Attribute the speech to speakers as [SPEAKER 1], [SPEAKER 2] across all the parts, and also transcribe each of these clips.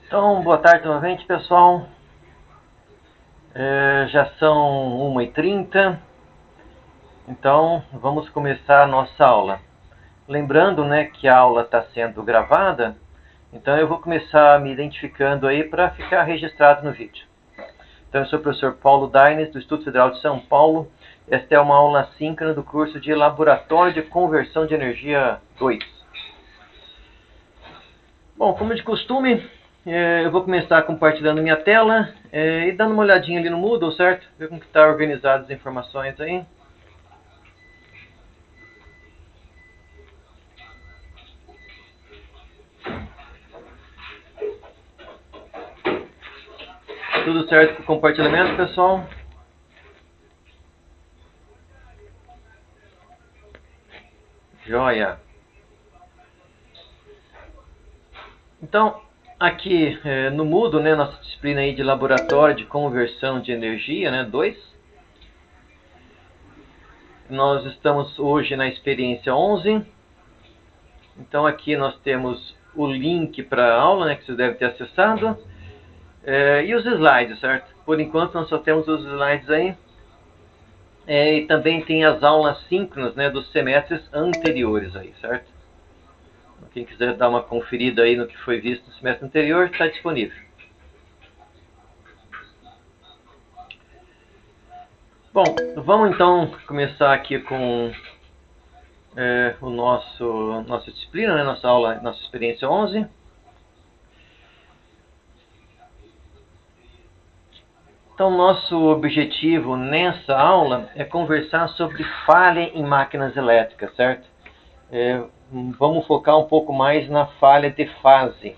[SPEAKER 1] Então, boa tarde novamente, pessoal. Já são 1h30, então vamos começar a nossa aula. Lembrando, né, que a aula está sendo gravada, então eu vou começar me identificando aí para ficar registrado no vídeo. Então, eu sou o professor Paulo Daines, do Instituto Federal de São Paulo. Esta é uma aula assíncrona do curso de Laboratório de Conversão de Energia 2. Bom, como de costume, eu vou começar compartilhando minha tela e dando uma olhadinha ali no Moodle, certo? Ver como que está organizado as informações aí. Tudo certo com o compartilhamento, pessoal? Joia! Então, aqui no Moodle, né, nossa disciplina aí de Laboratório de Conversão de Energia, né, 2. Nós estamos hoje na experiência 11. Então, aqui nós temos o link para a aula, né, que você deve ter acessado. E os slides, certo? Por enquanto nós só temos os slides aí. E também tem as aulas síncronas, né, dos semestres anteriores aí, certo? Quem quiser dar uma conferida aí no que foi visto no semestre anterior, está disponível. Bom, vamos então começar aqui com nossa disciplina, né, nossa aula, nossa experiência 11. Então, nosso objetivo nessa aula é conversar sobre falha em máquinas elétricas, certo? Vamos focar um pouco mais na falha de fase.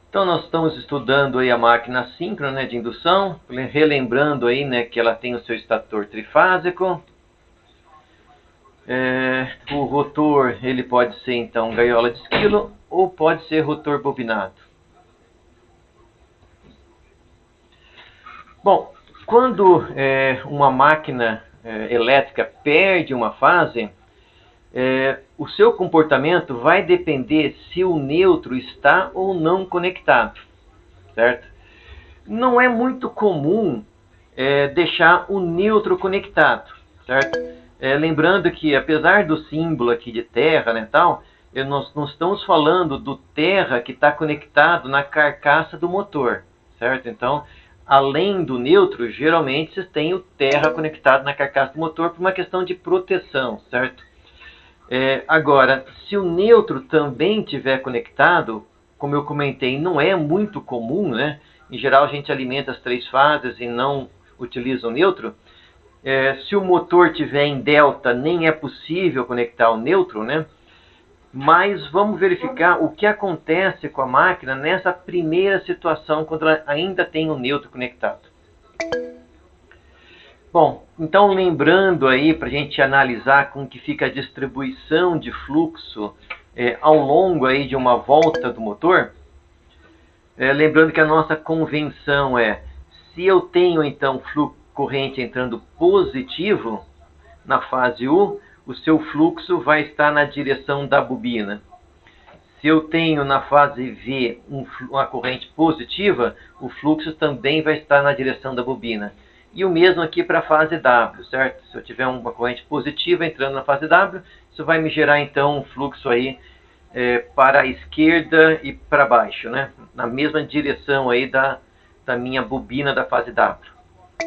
[SPEAKER 1] Então, nós estamos estudando aí a máquina assíncrona, né, de indução, relembrando aí, né, que ela tem o seu estator trifásico. O rotor, ele pode ser então gaiola de esquilo ou pode ser rotor bobinado. Bom, quando uma máquina elétrica perde uma fase, o seu comportamento vai depender se o neutro está ou não conectado, certo? Não é muito comum deixar o neutro conectado, certo? Lembrando que, apesar do símbolo aqui de terra, né, tal, nós não estamos falando do terra que está conectado na carcaça do motor, certo? Então, além do neutro, geralmente vocês têm o terra conectado na carcaça do motor por uma questão de proteção, certo? Agora, se o neutro também estiver conectado, como eu comentei, não é muito comum, né? Em geral, a gente alimenta as 3 fases e não utiliza o neutro. Se o motor estiver em delta, nem é possível conectar o neutro, né? Mas vamos verificar o que acontece com a máquina nessa primeira situação, quando ela ainda tem o neutro conectado. Bom, então lembrando aí para a gente analisar como que fica a distribuição de fluxo ao longo aí de uma volta do motor, lembrando que a nossa convenção se eu tenho então corrente entrando positivo na fase U, o seu fluxo vai estar na direção da bobina. Se eu tenho na fase V uma corrente positiva, o fluxo também vai estar na direção da bobina. E o mesmo aqui para a fase W, certo? Se eu tiver uma corrente positiva entrando na fase W, isso vai me gerar então um fluxo aí para a esquerda e para baixo, né? Na mesma direção aí da minha bobina da fase W.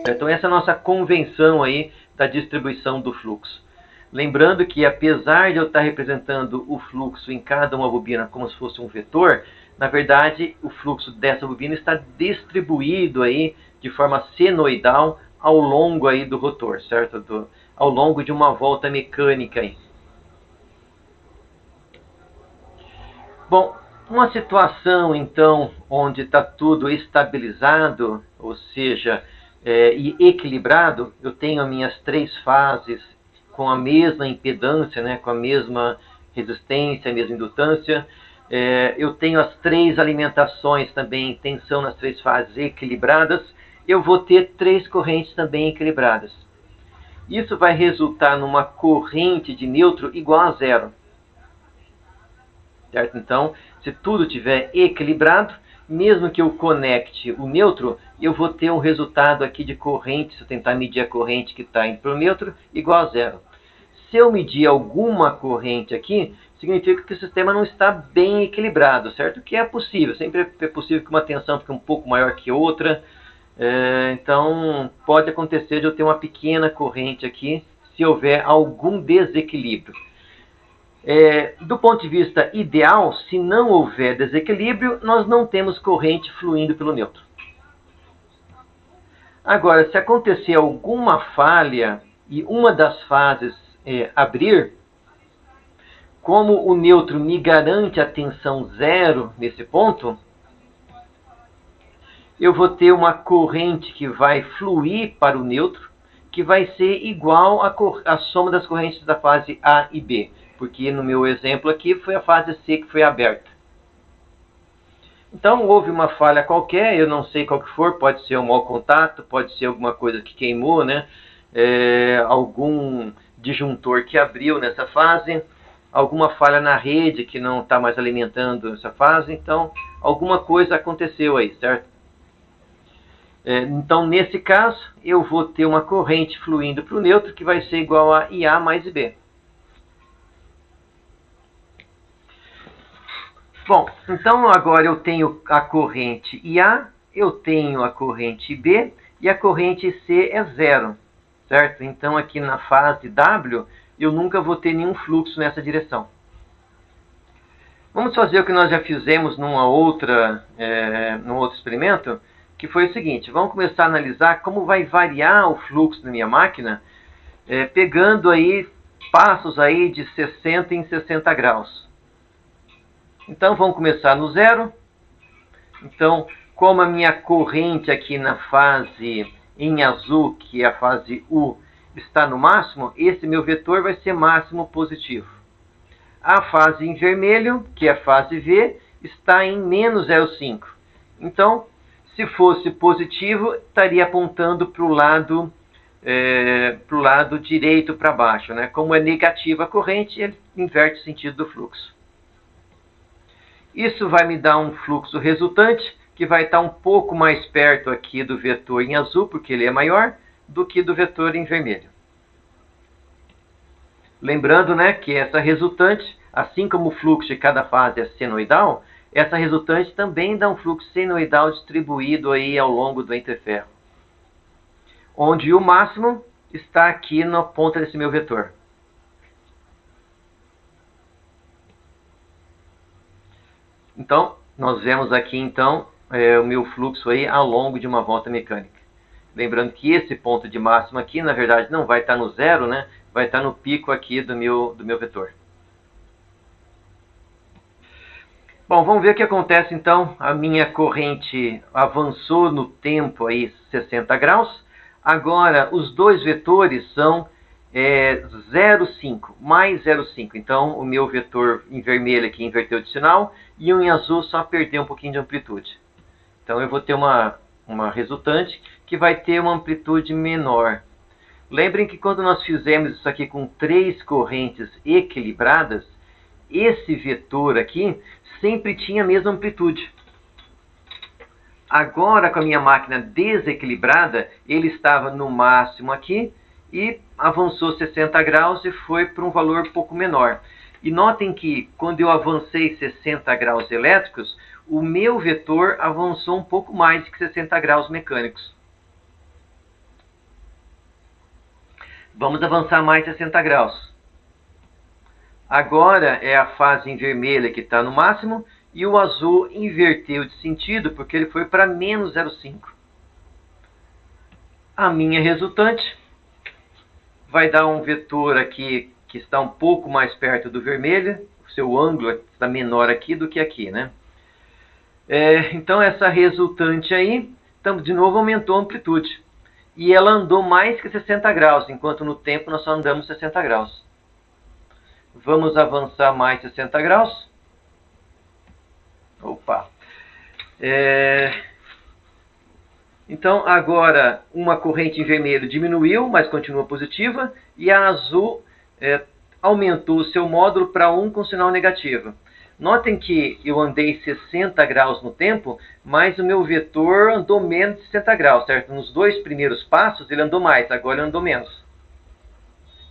[SPEAKER 1] Então essa é a nossa convenção aí da distribuição do fluxo. Lembrando que, apesar de eu estar representando o fluxo em cada uma bobina como se fosse um vetor, na verdade o fluxo dessa bobina está distribuído aí de forma senoidal ao longo aí do rotor, certo? Ao longo de uma volta mecânica aí. Bom, uma situação então onde está tudo estabilizado, ou seja, e equilibrado, eu tenho as minhas 3 fases com a mesma impedância, né, com a mesma resistência, a mesma indutância. Eu tenho as 3 alimentações também, tensão nas 3 fases equilibradas. Eu vou ter 3 correntes também equilibradas. Isso vai resultar numa corrente de neutro igual a 0. certo? Então, se tudo estiver equilibrado, mesmo que eu conecte o neutro, eu vou ter um resultado aqui de corrente, se eu tentar medir a corrente que está indo para o neutro, igual a zero. Se eu medir alguma corrente aqui, significa que o sistema não está bem equilibrado, certo? Que é possível, sempre é possível que uma tensão fique um pouco maior que outra. Então, pode acontecer de eu ter uma pequena corrente aqui, se houver algum desequilíbrio. Do ponto de vista ideal, se não houver desequilíbrio, nós não temos corrente fluindo pelo neutro. Agora, se acontecer alguma falha e uma das fases abrir, como o neutro me garante a tensão zero nesse ponto, eu vou ter uma corrente que vai fluir para o neutro, que vai ser igual à soma das correntes da fase A e B, porque no meu exemplo aqui foi a fase C que foi aberta. Então houve uma falha qualquer, eu não sei qual que for, pode ser um mau contato, pode ser alguma coisa que queimou, né? Algum disjuntor que abriu nessa fase, alguma falha na rede que não está mais alimentando essa fase, então alguma coisa aconteceu aí, certo? Então nesse caso eu vou ter uma corrente fluindo para o neutro que vai ser igual a IA mais IB. Bom, então agora eu tenho a corrente IA, eu tenho a corrente IB e a corrente C é zero, certo? Então aqui na fase W eu nunca vou ter nenhum fluxo nessa direção. Vamos fazer o que nós já fizemos num outro experimento, que foi o seguinte: vamos começar a analisar como vai variar o fluxo da minha máquina, pegando aí passos aí de 60 em 60 graus. Então vamos começar no zero. Então, como a minha corrente aqui na fase em azul, que é a fase U, está no máximo, esse meu vetor vai ser máximo positivo. A fase em vermelho, que é a fase V, está em menos 0,5. Então, se fosse positivo, estaria apontando para o lado direito para baixo, né? Como é negativa a corrente, ele inverte o sentido do fluxo. Isso vai me dar um fluxo resultante, que vai estar um pouco mais perto aqui do vetor em azul, porque ele é maior, do que do vetor em vermelho. Lembrando, né, que essa resultante, assim como o fluxo de cada fase é senoidal, essa resultante também dá um fluxo senoidal distribuído aí ao longo do entreferro, onde o máximo está aqui na ponta desse meu vetor. Então, nós vemos aqui então o meu fluxo aí ao longo de uma volta mecânica. Lembrando que esse ponto de máximo aqui, na verdade, não vai estar no zero, né? Vai estar no pico aqui do meu vetor. Bom, vamos ver o que acontece então. A minha corrente avançou no tempo aí 60 graus. Agora, os dois vetores são 0,5 mais 0,5. Então, o meu vetor em vermelho aqui inverteu de sinal e o em azul só perdeu um pouquinho de amplitude. Então, eu vou ter uma resultante que vai ter uma amplitude menor. Lembrem que quando nós fizemos isso aqui com 3 correntes equilibradas, esse vetor aqui sempre tinha a mesma amplitude. Agora, com a minha máquina desequilibrada, ele estava no máximo aqui e avançou 60 graus e foi para um valor um pouco menor. E notem que quando eu avancei 60 graus elétricos, o meu vetor avançou um pouco mais que 60 graus mecânicos. Vamos avançar mais 60 graus. Agora é a fase em vermelho que está no máximo e o azul inverteu de sentido porque ele foi para menos 0,5. A minha resultante vai dar um vetor aqui que está um pouco mais perto do vermelho. O seu ângulo está menor aqui do que aqui, né? Então essa resultante aí, de novo aumentou a amplitude. E ela andou mais que 60 graus, enquanto no tempo nós só andamos 60 graus. Vamos avançar mais 60 graus. Opa! Então agora uma corrente em vermelho diminuiu, mas continua positiva, e a azul aumentou o seu módulo para 1 com sinal negativo. Notem que eu andei 60 graus no tempo, mas o meu vetor andou menos de 60 graus, certo? Nos dois primeiros passos ele andou mais, agora ele andou menos.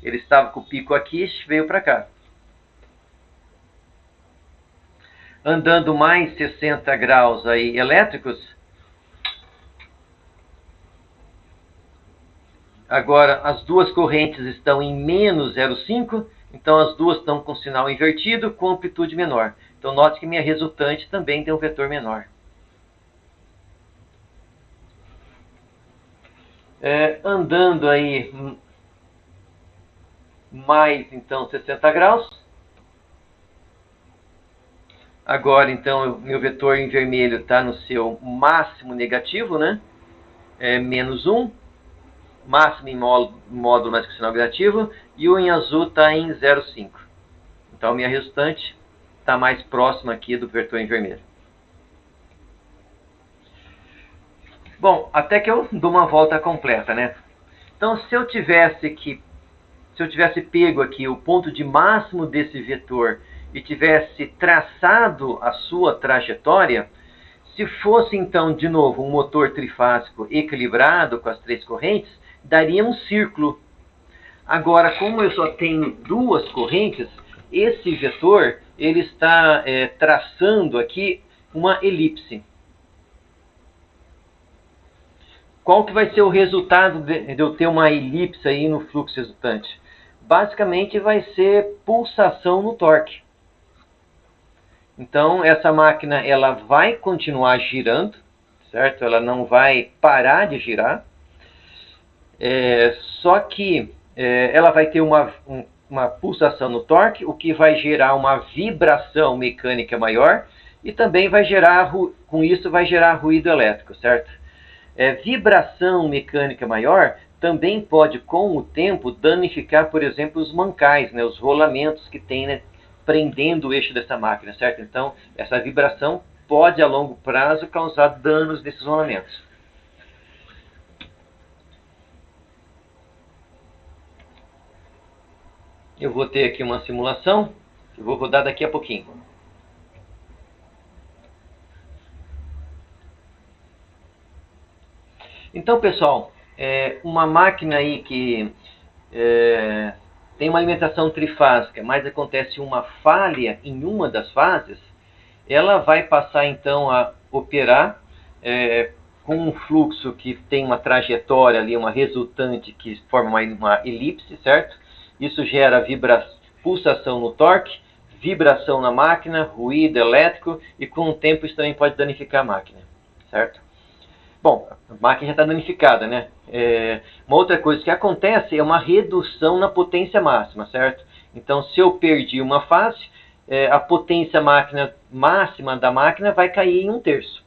[SPEAKER 1] Ele estava com o pico aqui e veio para cá. Andando mais 60 graus aí elétricos, agora as duas correntes estão em menos 0,5, então as duas estão com sinal invertido com amplitude menor. Então note que minha resultante também tem um vetor menor. Andando aí mais então 60 graus. Agora então meu vetor em vermelho está no seu máximo negativo, né? Menos 1. Máximo em módulo mais com sinal negativo, e o em azul está em 0,5. Então, minha resultante está mais próxima aqui do vetor em vermelho. Bom, até que eu dou uma volta completa, né? Então, se eu tivesse pego aqui o ponto de máximo desse vetor e tivesse traçado a sua trajetória, se fosse então, de novo, um motor trifásico equilibrado com as três correntes, daria um círculo. Agora, como eu só tenho duas correntes, esse vetor ele está traçando aqui uma elipse. Qual que vai ser o resultado de eu ter uma elipse aí no fluxo resultante? Basicamente vai ser pulsação no torque. Então, essa máquina ela vai continuar girando, certo? Ela não vai parar de girar. Só que ela vai ter uma pulsação no torque, o que vai gerar uma vibração mecânica maior e também vai gerar, com isso, vai gerar ruído elétrico, certo? Vibração mecânica maior também pode, com o tempo, danificar, por exemplo, os mancais, né, os rolamentos que tem, né, prendendo o eixo dessa máquina, certo? Então, essa vibração pode, a longo prazo, causar danos nesses rolamentos. Eu vou ter aqui uma simulação, que eu vou rodar daqui a pouquinho. Então, pessoal, uma máquina aí que tem uma alimentação trifásica, mas acontece uma falha em uma das fases, ela vai passar então a operar com um fluxo que tem uma trajetória ali, uma resultante que forma uma elipse, certo? Isso gera pulsação no torque, vibração na máquina, ruído elétrico e com o tempo isso também pode danificar a máquina, certo? Bom, a máquina já está danificada, né? Uma outra coisa que acontece é uma redução na potência máxima, certo? Então, se eu perdi uma fase, a potência máxima da máquina vai cair em 1/3.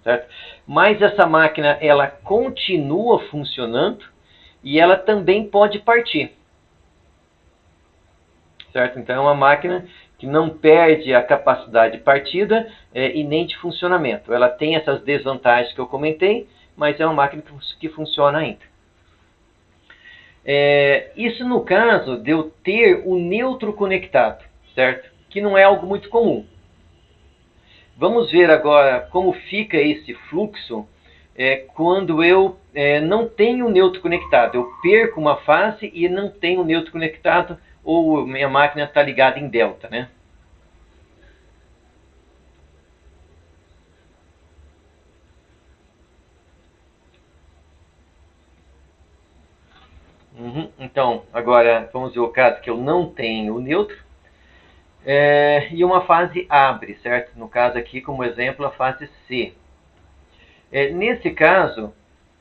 [SPEAKER 1] Certo? Mas essa máquina, ela continua funcionando e ela também pode partir. Certo? Então, é uma máquina que não perde a capacidade de partida e nem de funcionamento. Ela tem essas desvantagens que eu comentei, mas é uma máquina que funciona ainda. Isso no caso de eu ter o neutro conectado, certo? Que não é algo muito comum. Vamos ver agora como fica esse fluxo quando eu não tenho o neutro conectado. Eu perco uma fase e não tenho o neutro conectado, ou minha máquina está ligada em delta, né? Então, agora vamos ver o caso que eu não tenho o neutro. E uma fase abre, certo? No caso aqui, como exemplo, a fase C. Nesse caso,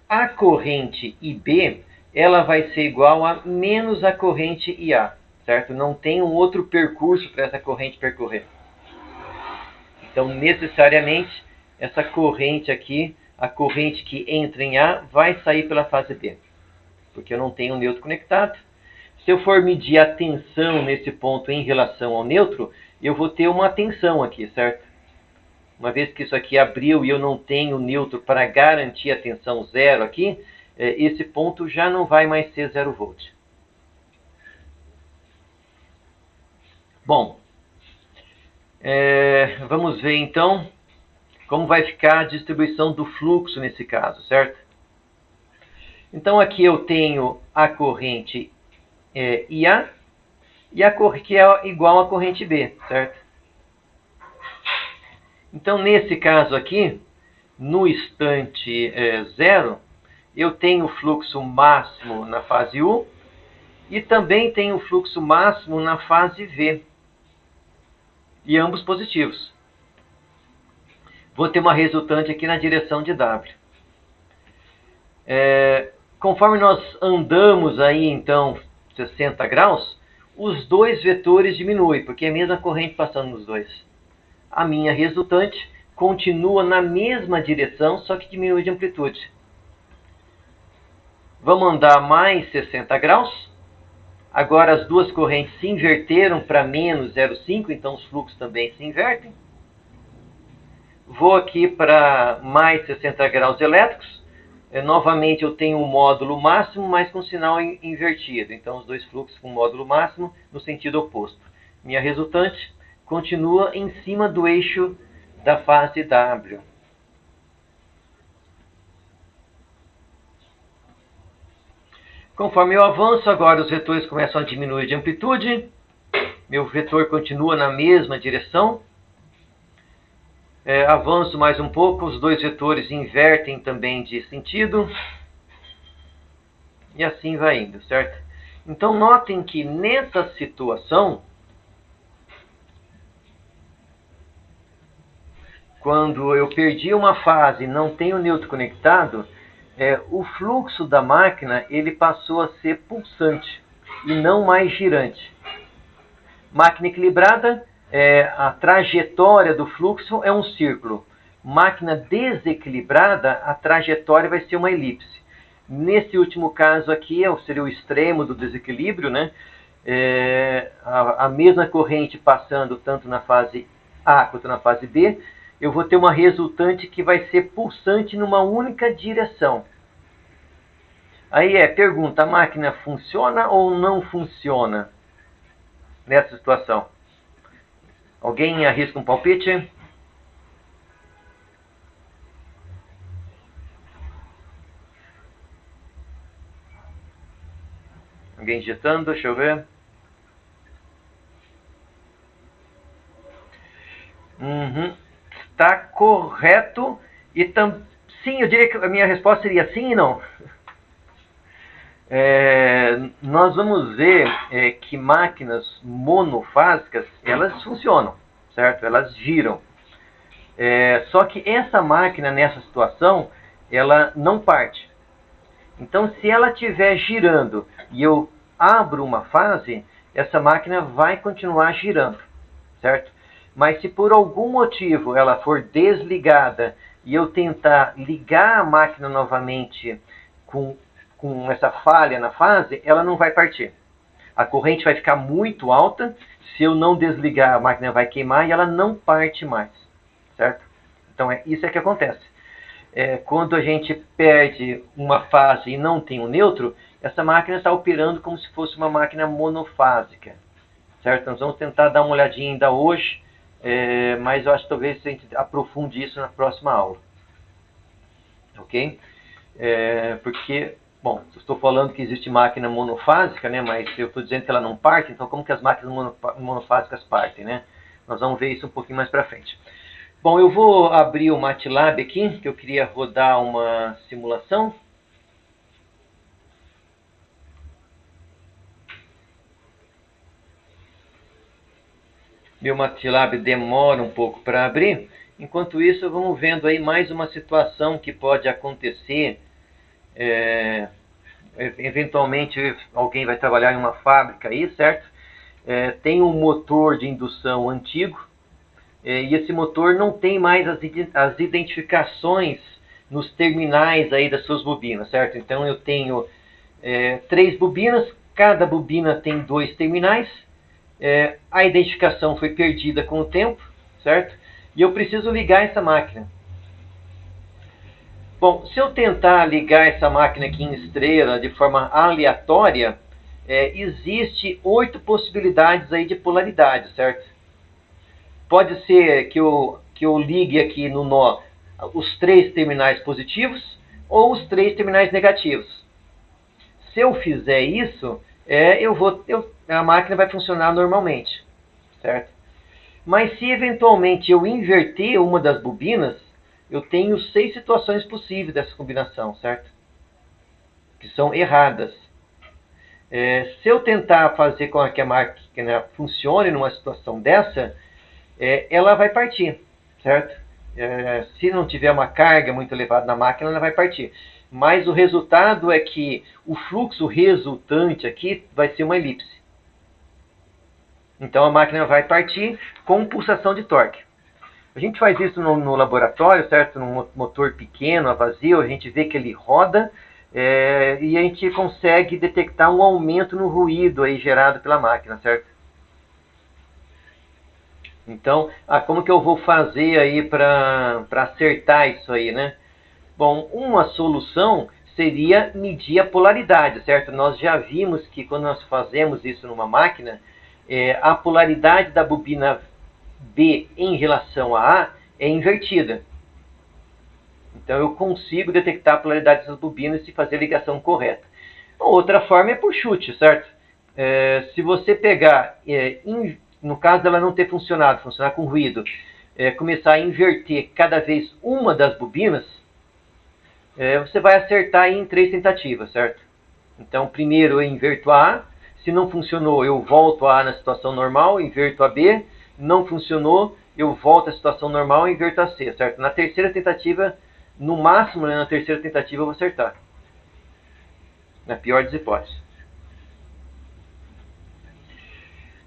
[SPEAKER 1] a corrente IB ela vai ser igual a menos a corrente IA, certo? Não tem um outro percurso para essa corrente percorrer. Então, necessariamente, essa corrente aqui, a corrente que entra em A, vai sair pela fase B, porque eu não tenho um neutro conectado. Se eu for medir a tensão nesse ponto em relação ao neutro, eu vou ter uma tensão aqui, certo? Uma vez que isso aqui abriu e eu não tenho neutro para garantir a tensão zero aqui, esse ponto já não vai mais ser 0 volt. Bom, Vamos ver então como vai ficar a distribuição do fluxo nesse caso, certo? Então aqui eu tenho a corrente IA e a corrente que é igual à corrente B, certo? Então nesse caso aqui, no instante 0, eu tenho o fluxo máximo na fase U e também tenho o fluxo máximo na fase V. E ambos positivos. Vou ter uma resultante aqui na direção de W. Conforme nós andamos aí, então, 60 graus, os dois vetores diminuem, porque é a mesma corrente passando nos dois. A minha resultante continua na mesma direção, só que diminui de amplitude. Vamos andar mais 60 graus. Agora as duas correntes se inverteram para menos 0,5, então os fluxos também se invertem. Vou aqui para mais 60 graus elétricos. Novamente eu tenho um módulo máximo, mas com sinal invertido. Então os dois fluxos com módulo máximo no sentido oposto. Minha resultante continua em cima do eixo da fase W. Conforme eu avanço, agora os vetores começam a diminuir de amplitude. Meu vetor continua na mesma direção. Avanço mais um pouco, os dois vetores invertem também de sentido. E assim vai indo, certo? Então notem que nessa situação, quando eu perdi uma fase e não tenho neutro conectado, o fluxo da máquina ele passou a ser pulsante e não mais girante. Máquina equilibrada, a trajetória do fluxo é um círculo. Máquina desequilibrada, a trajetória vai ser uma elipse. Nesse último caso aqui, seria o extremo do desequilíbrio, né? A mesma corrente passando tanto na fase A quanto na fase B, eu vou ter uma resultante que vai ser pulsante numa única direção. Aí pergunta, a máquina funciona ou não funciona nessa situação? Alguém arrisca um palpite? Alguém digitando? Deixa eu ver. Está correto. Sim, eu diria que a minha resposta seria sim e não. Nós vamos ver que máquinas monofásicas, elas funcionam, certo? Elas giram. Só que essa máquina, nessa situação, ela não parte. Então, se ela estiver girando e eu abro uma fase, essa máquina vai continuar girando, certo? Mas se por algum motivo ela for desligada e eu tentar ligar a máquina novamente com essa falha na fase, ela não vai partir. A corrente vai ficar muito alta, se eu não desligar a máquina vai queimar e ela não parte mais, certo? Então isso que acontece. Quando a gente perde uma fase e não tem um neutro, essa máquina está operando como se fosse uma máquina monofásica, certo? Nós vamos tentar dar uma olhadinha ainda hoje, mas eu acho que talvez a gente aprofunde isso na próxima aula, ok? Porque, bom, eu estou falando que existe máquina monofásica, né? Mas eu estou dizendo que ela não parte, então como que as máquinas monofásicas partem, né? Nós vamos ver isso um pouquinho mais para frente. Bom, eu vou abrir o MATLAB aqui, que eu queria rodar uma simulação. Meu MATLAB demora um pouco para abrir. Enquanto isso, vamos vendo aí mais uma situação que pode acontecer. Eventualmente, alguém vai trabalhar em uma fábrica aí, certo? Tem um motor de indução antigo. E esse motor não tem mais as identificações nos terminais aí das suas bobinas, certo? Então eu tenho 3 bobinas, cada bobina tem 2 terminais, a identificação foi perdida com o tempo, certo? E eu preciso ligar essa máquina. Bom, se eu tentar ligar essa máquina aqui em estrela de forma aleatória, existe 8 possibilidades aí de polaridade, certo? Pode ser que eu ligue aqui no nó os 3 terminais positivos ou os 3 terminais negativos. Se eu fizer isso, a máquina vai funcionar normalmente, certo? Mas se eventualmente eu inverter uma das bobinas, eu tenho 6 situações possíveis dessa combinação, certo? Que são erradas. Se eu tentar fazer com que a máquina funcione numa situação dessa, ela vai partir, certo? Se não tiver uma carga muito elevada na máquina, ela vai partir. Mas o resultado é que o fluxo resultante aqui vai ser uma elipse. Então a máquina vai partir com pulsação de torque. A gente faz isso no laboratório, certo? Num motor pequeno, a vazio, a gente vê que ele roda e a gente consegue detectar um aumento no ruído aí gerado pela máquina, certo? Então, como que eu vou fazer aí para acertar isso aí, né? Bom, uma solução seria medir a polaridade, certo? Nós já vimos que quando nós fazemos isso numa máquina, a polaridade da bobina B em relação a A é invertida. Então eu consigo detectar a polaridade dessas bobinas e fazer a ligação correta. Outra forma é por chute, certo? Se você pegar, no caso dela não ter funcionado, funcionar com ruído, começar a inverter cada vez uma das bobinas, você vai acertar em 3 tentativas, certo? Então primeiro eu inverto a A, se não funcionou eu volto a A na situação normal, inverto a B, não funcionou, eu volto à situação normal e inverto a C, certo? Na terceira tentativa, no máximo, na terceira tentativa eu vou acertar. Na pior das hipóteses.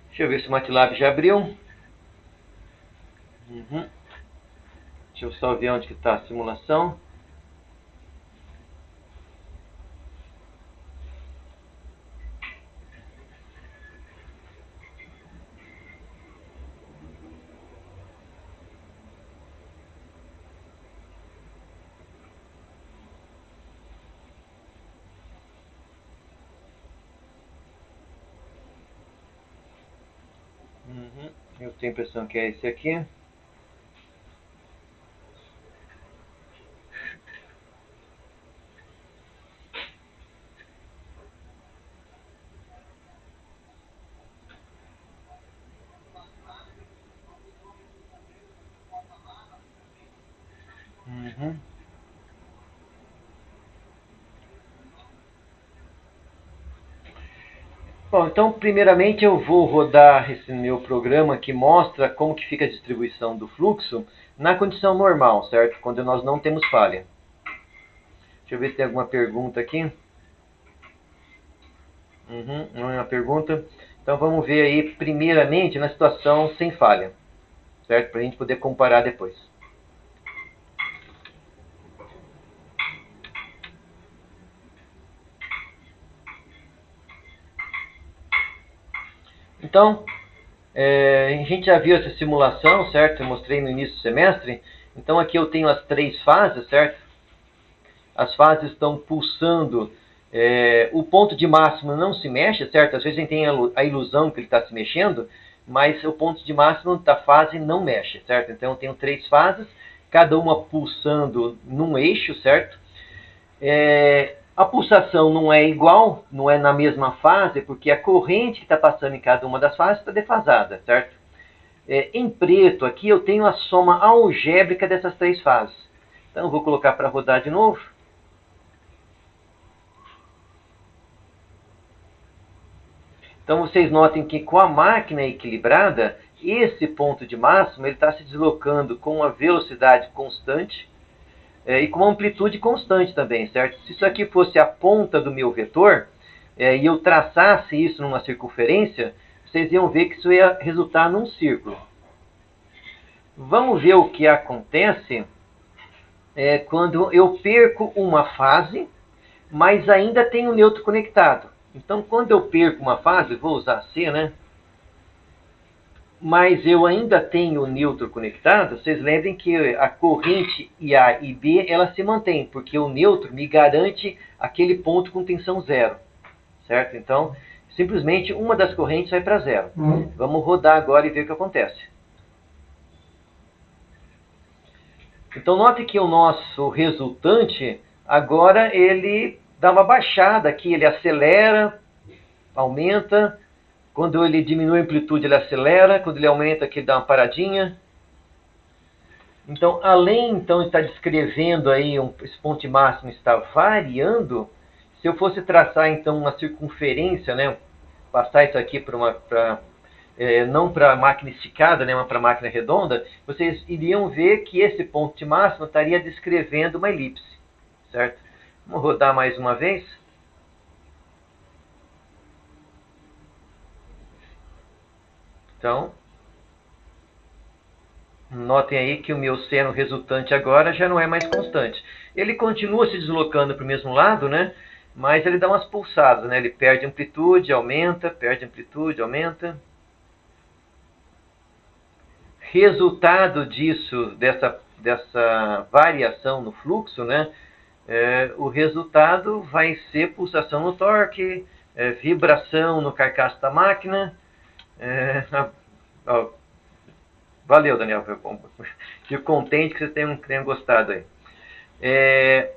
[SPEAKER 1] Deixa eu ver se o MATLAB já abriu. Deixa eu só ver onde que está a simulação. Eu tenho a impressão que é esse aqui. Bom, então primeiramente eu vou rodar esse meu programa que mostra como que fica a distribuição do fluxo na condição normal, certo? Quando nós não temos falha. Deixa eu ver se tem alguma pergunta aqui. Não é uma pergunta. Então vamos ver aí primeiramente na situação sem falha, certo? Para a gente poder comparar depois. Então, a gente já viu essa simulação, certo? Eu mostrei no início do semestre. Então aqui eu tenho as 3 fases, certo? As fases estão pulsando. O ponto de máximo não se mexe, certo? Às vezes a gente tem a ilusão que ele está se mexendo, mas o ponto de máximo da fase não mexe, certo? Então eu tenho 3 fases, cada uma pulsando num eixo, certo? A pulsação não é igual, não é na mesma fase, porque a corrente que está passando em cada uma das fases está defasada, certo? Em preto aqui eu tenho a soma algébrica dessas 3 fases. Então eu vou colocar para rodar de novo. Então vocês notem que com a máquina equilibrada, esse ponto de máximo ele está se deslocando com uma velocidade constante e com uma amplitude constante também, certo? Se isso aqui fosse a ponta do meu vetor e eu traçasse isso numa circunferência, vocês iam ver que isso ia resultar num círculo. Vamos ver o que acontece quando eu perco uma fase, mas ainda tenho o neutro conectado. Então, quando eu perco uma fase, vou usar C, né? Mas eu ainda tenho o neutro conectado, vocês lembrem que a corrente A e B, ela se mantém, porque o neutro me garante aquele ponto com tensão zero, certo? Então, simplesmente uma das correntes vai para zero. Vamos rodar agora e ver o que acontece. Então note que o nosso resultante, agora ele dá uma baixada aqui, ele acelera, aumenta. Quando ele diminui a amplitude, ele acelera. Quando ele aumenta aqui, ele dá uma paradinha. Então, além então, de estar descrevendo aí esse ponto máximo está variando, se eu fosse traçar então uma circunferência, né, passar isso aqui para não para a máquina esticada, né, mas para a máquina redonda, vocês iriam ver que esse ponto de máximo estaria descrevendo uma elipse, certo? Vamos rodar mais uma vez. Então, notem aí que o meu seno resultante agora já não é mais constante. Ele continua se deslocando para o mesmo lado, né? Mas ele dá umas pulsadas, né? Ele perde amplitude, aumenta, perde amplitude, aumenta. Resultado disso, dessa variação no fluxo, né? O resultado vai ser pulsação no torque, vibração no carcaço da máquina. Valeu, Daniel. Fico contente que vocês tenham gostado aí.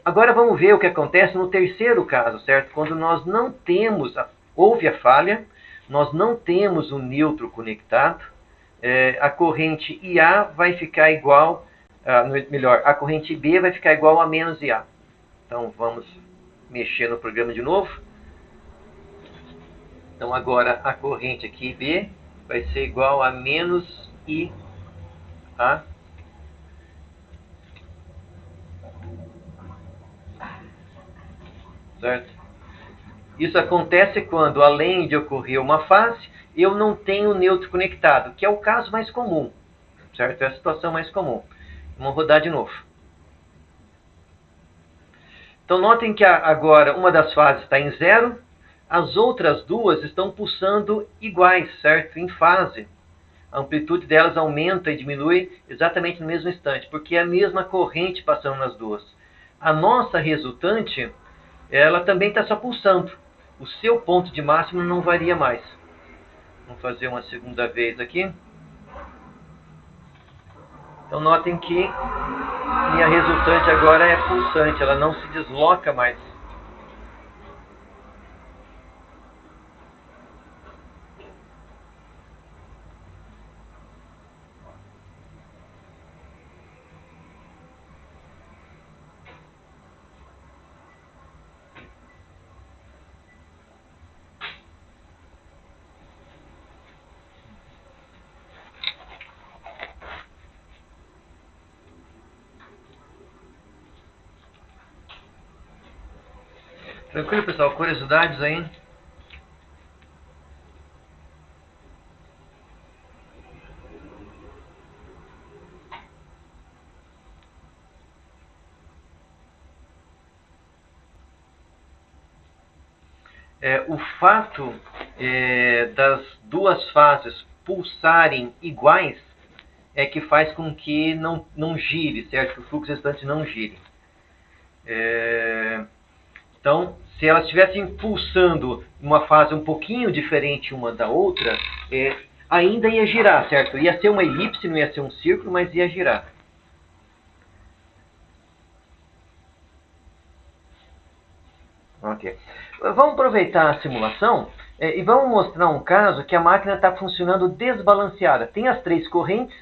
[SPEAKER 1] Agora vamos ver o que acontece no terceiro caso, certo? Quando nós não temos, houve a falha, nós não temos o neutro conectado, a corrente IA vai ficar igual, melhor, a corrente B vai ficar igual a menos IA. Então vamos mexer no programa de novo. Então agora a corrente aqui B vai ser igual a menos IA. Certo? Isso acontece quando, além de ocorrer uma fase, eu não tenho neutro conectado, que é o caso mais comum, certo? É a situação mais comum. Vamos rodar de novo. Então notem que agora uma das fases está em zero, as outras duas estão pulsando iguais, certo? Em fase. A amplitude delas aumenta e diminui exatamente no mesmo instante, porque é a mesma corrente passando nas duas. A nossa resultante, ela também está só pulsando. O seu ponto de máximo não varia mais. Vamos fazer uma segunda vez aqui. Então notem que minha resultante agora é pulsante, ela não se desloca mais. Tranquilo, pessoal? Curiosidades aí? O fato das duas fases pulsarem iguais é que faz com que não gire, certo? Que o fluxo restante não gire. Então, se elas estivessem pulsando em uma fase um pouquinho diferente uma da outra, ainda ia girar, certo? Ia ser uma elipse, não ia ser um círculo, mas ia girar. Ok. Vamos aproveitar a simulação e vamos mostrar um caso que a máquina está funcionando desbalanceada. Tem as três correntes,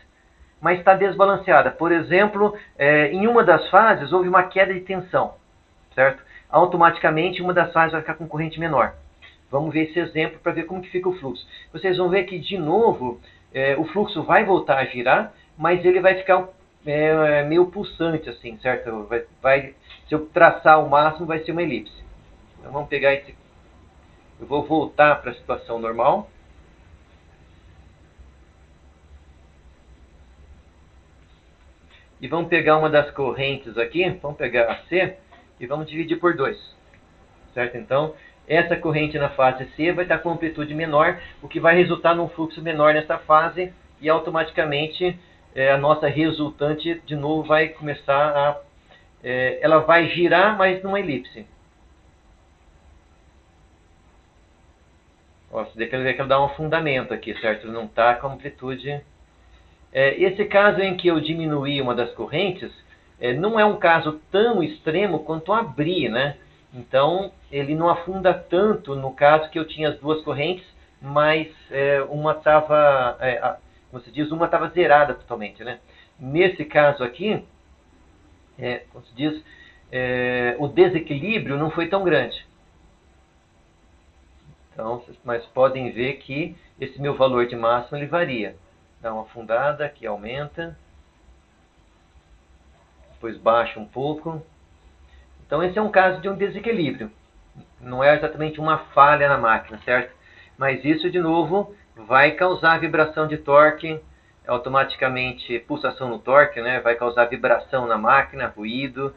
[SPEAKER 1] mas está desbalanceada. Por exemplo, em uma das fases houve uma queda de tensão, certo? Automaticamente uma das fases vai ficar com corrente menor. Vamos ver esse exemplo para ver como que fica o fluxo. Vocês vão ver que, de novo, o fluxo vai voltar a girar, mas ele vai ficar meio pulsante, assim, certo? Se eu traçar o máximo, vai ser uma elipse. Então vamos pegar esse. Eu vou voltar para a situação normal. E vamos pegar uma das correntes aqui, vamos pegar a C e vamos dividir por 2. Certo? Então, essa corrente na fase C vai estar com amplitude menor, o que vai resultar num fluxo menor nessa fase e automaticamente a nossa resultante de novo vai começar a... ela vai girar, mas numa elipse. Ó, você vê que ela dá um fundamento aqui, certo? Não está com amplitude. Esse caso em que eu diminuí uma das correntes, Não é um caso tão extremo quanto abrir, né? Então, ele não afunda tanto no caso que eu tinha as duas correntes, mas uma estava, como se diz, uma estava zerada totalmente, né? Nesse caso aqui, como se diz, o desequilíbrio não foi tão grande. Então, mas podem ver que esse meu valor de máximo ele varia. Dá uma afundada, aqui aumenta, depois baixa um pouco. Então esse é um caso de um desequilíbrio. Não é exatamente uma falha na máquina, certo? Mas isso, de novo, vai causar vibração de torque, automaticamente pulsação no torque, né? Vai causar vibração na máquina, ruído.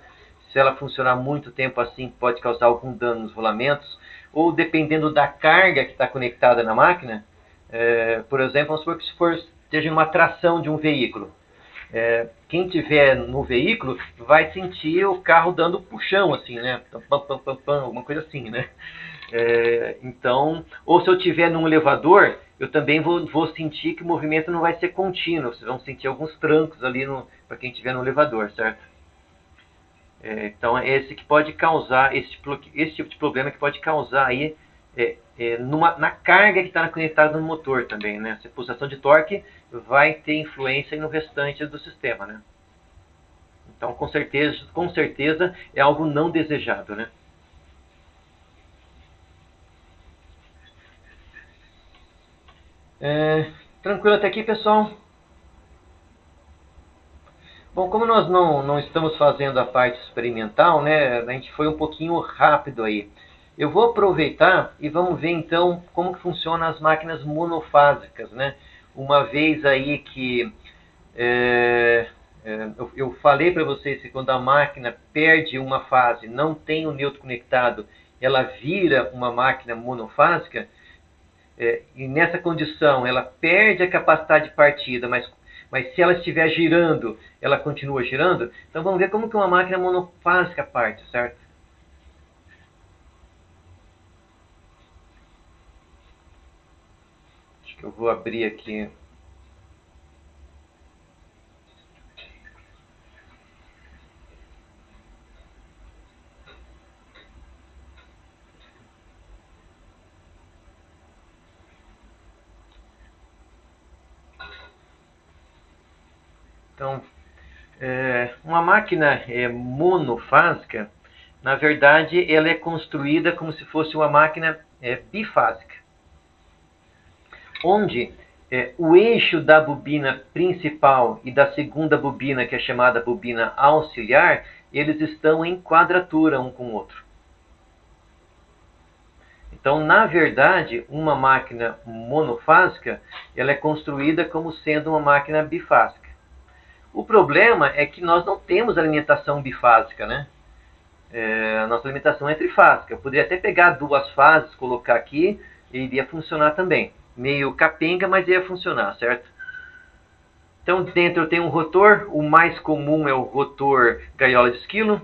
[SPEAKER 1] Se ela funcionar muito tempo assim, pode causar algum dano nos rolamentos. Ou dependendo da carga que está conectada na máquina, por exemplo, vamos supor que esteja uma tração de um veículo. Quem tiver no veículo vai sentir o carro dando puxão, assim, né? Pam, pam, pam, pam, alguma coisa assim, né? Então, ou se eu tiver num elevador, eu também vou sentir que o movimento não vai ser contínuo. Vocês vão sentir alguns trancos ali para quem estiver no elevador, certo? Então, é esse que pode causar, esse tipo de problema que pode causar aí na carga que está conectada no motor também, né? Essa pulsação de torque vai ter influência no restante do sistema, né? Então, com certeza é algo não desejado, né? Tranquilo até aqui, pessoal? Bom, como nós não estamos fazendo a parte experimental, né? A gente foi um pouquinho rápido aí. Eu vou aproveitar e vamos ver então como que funcionam as máquinas monofásicas, né? Uma vez aí que eu falei para vocês que quando a máquina perde uma fase, não tem o neutro conectado, ela vira uma máquina monofásica, e nessa condição ela perde a capacidade de partida, mas se ela estiver girando, ela continua girando. Então vamos ver como que uma máquina monofásica parte, certo? Acho que eu vou abrir aqui. Então, uma máquina monofásica, na verdade, ela é construída como se fosse uma máquina bifásica, onde o eixo da bobina principal e da segunda bobina, que é chamada bobina auxiliar, eles estão em quadratura um com o outro. Então, na verdade, uma máquina monofásica, ela é construída como sendo uma máquina bifásica. O problema é que nós não temos alimentação bifásica, né? A nossa alimentação é trifásica. Eu poderia até pegar duas fases, colocar aqui, e iria funcionar também. Meio capenga, mas ia funcionar, certo? Então, dentro eu tenho um rotor. O mais comum é o rotor gaiola de esquilo.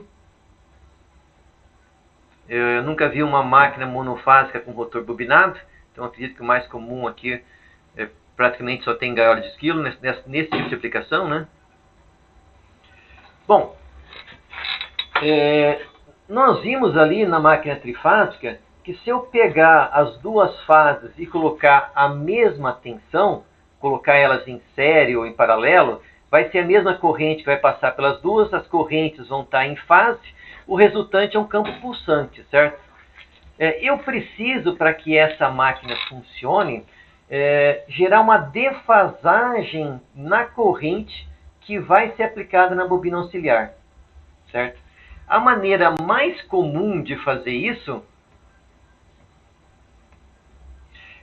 [SPEAKER 1] Eu nunca vi uma máquina monofásica com rotor bobinado. Então, acredito que o mais comum aqui praticamente só tem gaiola de esquilo nesse tipo de aplicação, né? Bom, nós vimos ali na máquina trifásica que se eu pegar as duas fases e colocar a mesma tensão, colocar elas em série ou em paralelo, vai ser a mesma corrente que vai passar pelas duas, as correntes vão estar em fase, o resultante é um campo pulsante, certo? Eu preciso, para que essa máquina funcione, gerar uma defasagem na corrente que vai ser aplicada na bobina auxiliar, certo? A maneira mais comum de fazer isso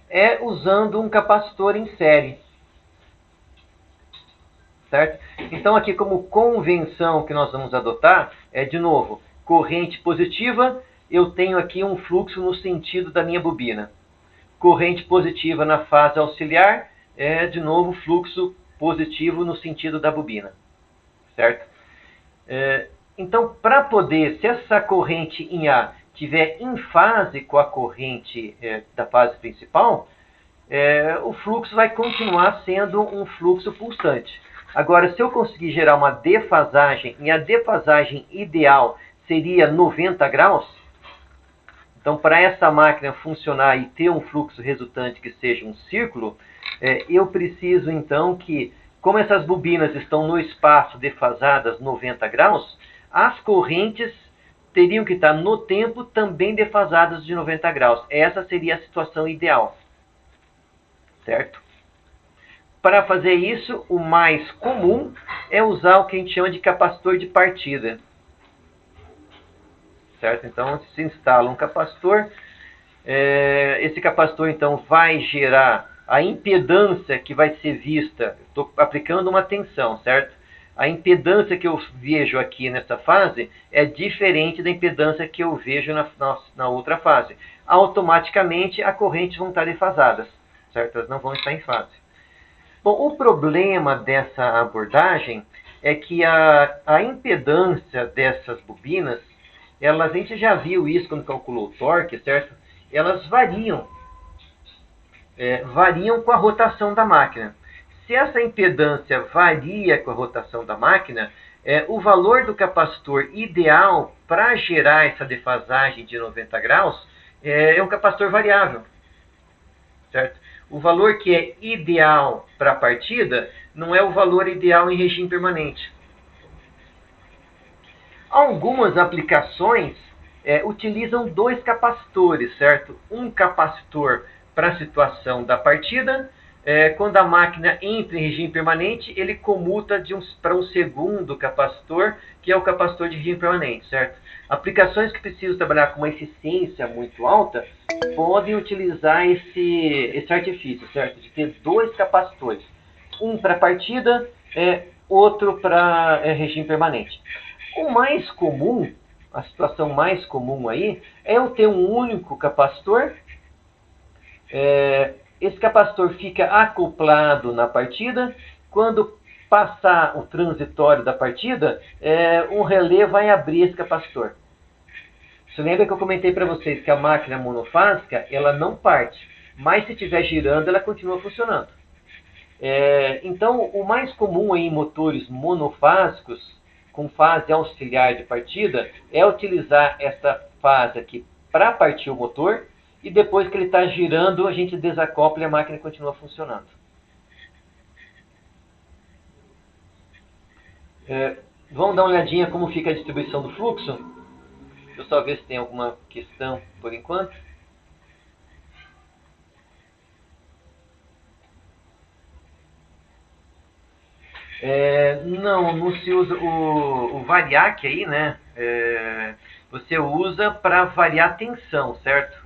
[SPEAKER 1] é usando um capacitor em série, certo? Então aqui como convenção que nós vamos adotar é, de novo, corrente positiva, eu tenho aqui um fluxo no sentido da minha bobina. Corrente positiva na fase auxiliar é, de novo, fluxo positivo no sentido da bobina, certo? Então, para poder, se essa corrente em A estiver em fase com a corrente da fase principal, o fluxo vai continuar sendo um fluxo pulsante. Agora, se eu conseguir gerar uma defasagem, e a defasagem ideal seria 90 graus, então para essa máquina funcionar e ter um fluxo resultante que seja um círculo, eu preciso então que, como essas bobinas estão no espaço defasadas 90 graus, as correntes teriam que estar no tempo também defasadas de 90 graus. Essa seria a situação ideal. Certo? Para fazer isso, o mais comum é usar o que a gente chama de capacitor de partida. Certo? Então, se instala um capacitor, esse capacitor então vai gerar a impedância que vai ser vista. Estou aplicando uma tensão, certo? A impedância que eu vejo aqui nessa fase é diferente da impedância que eu vejo na outra fase. Automaticamente, as correntes vão estar defasadas, certo? Elas não vão estar em fase. Bom, o problema dessa abordagem é que a impedância dessas bobinas, a gente já viu isso quando calculou o torque, certo? Elas variam com a rotação da máquina. Se essa impedância varia com a rotação da máquina, o valor do capacitor ideal para gerar essa defasagem de 90 graus é um capacitor variável, certo? O valor que é ideal para a partida não é o valor ideal em regime permanente. Algumas aplicações utilizam dois capacitores, certo? Um capacitor para a situação da partida. Quando a máquina entra em regime permanente, ele comuta para um segundo capacitor, que é o capacitor de regime permanente, certo? Aplicações que precisam trabalhar com uma eficiência muito alta podem utilizar esse artifício, certo? De ter dois capacitores. Um para partida, outro para regime permanente. O mais comum, a situação mais comum aí, é eu ter um único capacitor. Esse capacitor fica acoplado na partida. Quando passar o transitório da partida, um relé vai abrir esse capacitor. Você lembra que eu comentei para vocês que a máquina monofásica, ela não parte, mas se estiver girando, ela continua funcionando. Então, o mais comum em motores monofásicos, com fase auxiliar de partida, é utilizar essa fase aqui para partir o motor, e depois que ele está girando, a gente desacopla e a máquina continua funcionando. Vamos dar uma olhadinha como fica a distribuição do fluxo? Deixa eu só ver se tem alguma questão por enquanto. Não se usa o variac aí, né? Você usa para variar a tensão, certo?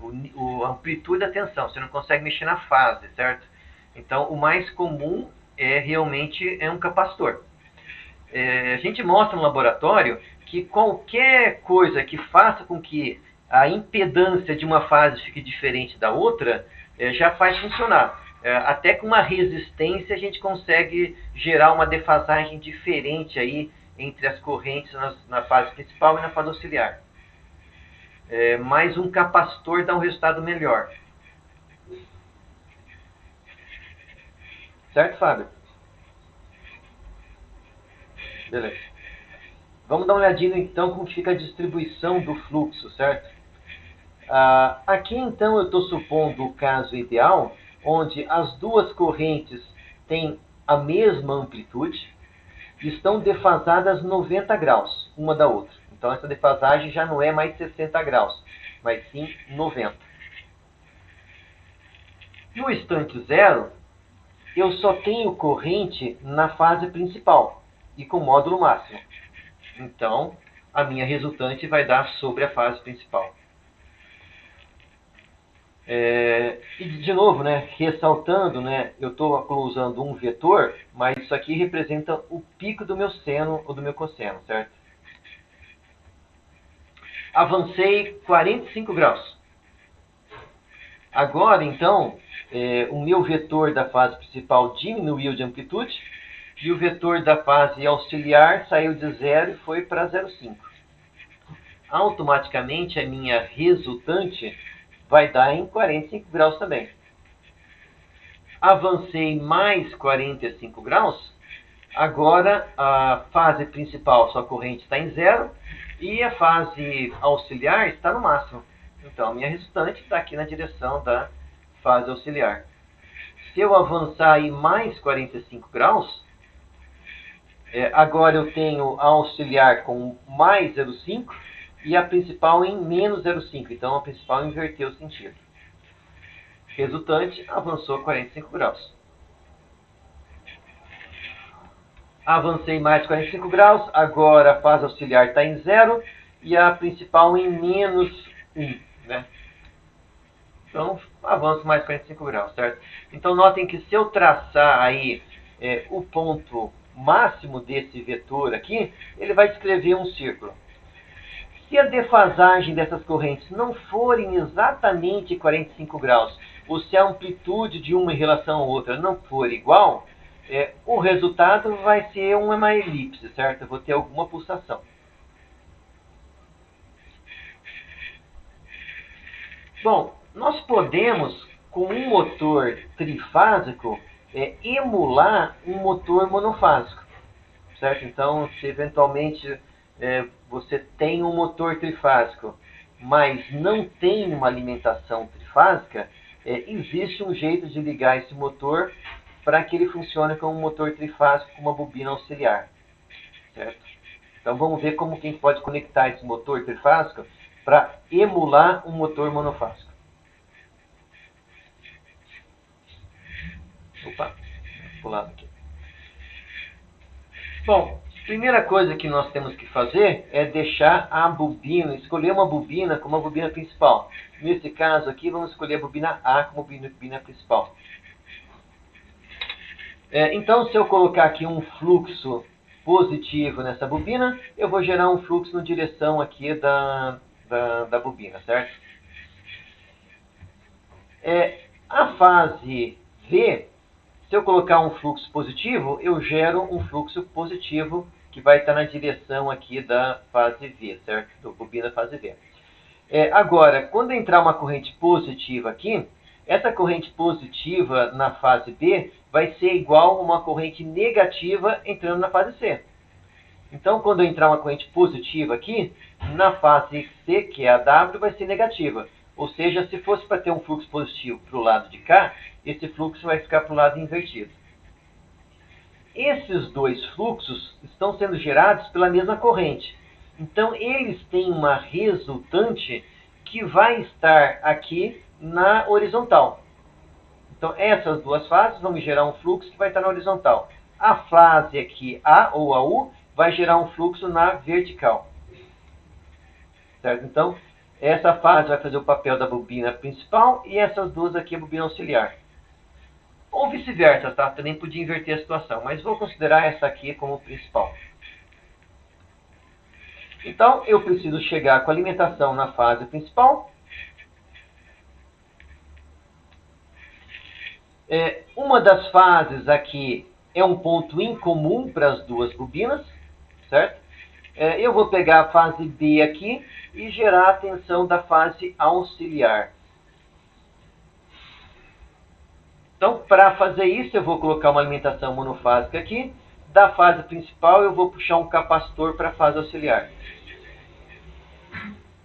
[SPEAKER 1] A amplitude da tensão. Você não consegue mexer na fase, certo? Então, o mais comum realmente é um capacitor. A gente mostra no laboratório que qualquer coisa que faça com que a impedância de uma fase fique diferente da outra, já faz funcionar. Até com uma resistência a gente consegue gerar uma defasagem diferente aí entre as correntes na fase principal e na fase auxiliar. Mas um capacitor dá um resultado melhor. Certo, Fábio? Beleza. Vamos dar uma olhadinha então como fica a distribuição do fluxo, certo? Aqui então eu estou supondo o caso ideal, onde as duas correntes têm a mesma amplitude e estão defasadas 90 graus uma da outra. Então essa defasagem já não é mais 60 graus, mas sim 90. No instante zero, eu só tenho corrente na fase principal e com módulo máximo. Então, a minha resultante vai dar sobre a fase principal. E de novo, né, ressaltando, né, eu estou usando um vetor, mas isso aqui representa o pico do meu seno ou do meu cosseno, certo? Avancei 45 graus. Agora, então, o meu vetor da fase principal diminuiu de amplitude e o vetor da fase auxiliar saiu de 0 e foi para 0,5. Automaticamente, a minha resultante vai dar em 45 graus também. Avancei mais 45 graus, Agora, a fase principal, sua corrente está em zero, e a fase auxiliar está no máximo. Então, a minha resultante está aqui na direção da fase auxiliar. Se eu avançar aí mais 45 graus, agora eu tenho a auxiliar com mais 0,5 e a principal em menos 0,5. Então, a principal inverteu o sentido. Resultante, avançou 45 graus. Avancei mais 45 graus, agora a fase auxiliar está em 0 e a principal em menos 1, né? Então, avanço mais 45 graus, certo? Então, notem que se eu traçar aí o ponto máximo desse vetor aqui, ele vai descrever um círculo. Se a defasagem dessas correntes não forem exatamente 45 graus, ou se a amplitude de uma em relação à outra não for igual, o resultado vai ser uma elipse, certo? Eu vou ter alguma pulsação. Bom, nós podemos, com um motor trifásico, emular um motor monofásico, certo? Então, se eventualmente você tem um motor trifásico, mas não tem uma alimentação trifásica, existe um jeito de ligar esse motor para que ele funcione como um motor trifásico com uma bobina auxiliar, certo? Então vamos ver como que a gente pode conectar esse motor trifásico para emular um motor monofásico. Opa, pulado aqui. Bom, primeira coisa que nós temos que fazer é deixar a bobina, escolher uma bobina como a bobina principal. Nesse caso aqui, vamos escolher a bobina A como bobina principal. Então, se eu colocar aqui um fluxo positivo nessa bobina, eu vou gerar um fluxo na direção aqui da bobina, certo? A fase V, se eu colocar um fluxo positivo, eu gero um fluxo positivo que vai estar na direção aqui da fase V, certo? Da bobina fase V. Agora, quando entrar uma corrente positiva aqui, essa corrente positiva na fase B vai ser igual a uma corrente negativa entrando na fase C. Então, quando entrar uma corrente positiva aqui, na fase C, que é a W, vai ser negativa. Ou seja, se fosse para ter um fluxo positivo para o lado de cá, esse fluxo vai ficar para o lado invertido. Esses dois fluxos estão sendo gerados pela mesma corrente. Então, eles têm uma resultante que vai estar aqui na horizontal. Então, essas duas fases vão gerar um fluxo que vai estar na horizontal. A fase aqui, A ou AU, vai gerar um fluxo na vertical. Certo? Então, essa fase vai fazer o papel da bobina principal e essas duas aqui a bobina auxiliar. Ou vice-versa, tá? Também podia inverter a situação, mas vou considerar essa aqui como principal. Então, eu preciso chegar com a alimentação na fase principal. Uma das fases aqui é um ponto incomum para as duas bobinas, certo? Eu vou pegar a fase B aqui e gerar a tensão da fase auxiliar. Então, para fazer isso, eu vou colocar uma alimentação monofásica aqui. Da fase principal, eu vou puxar um capacitor para a fase auxiliar.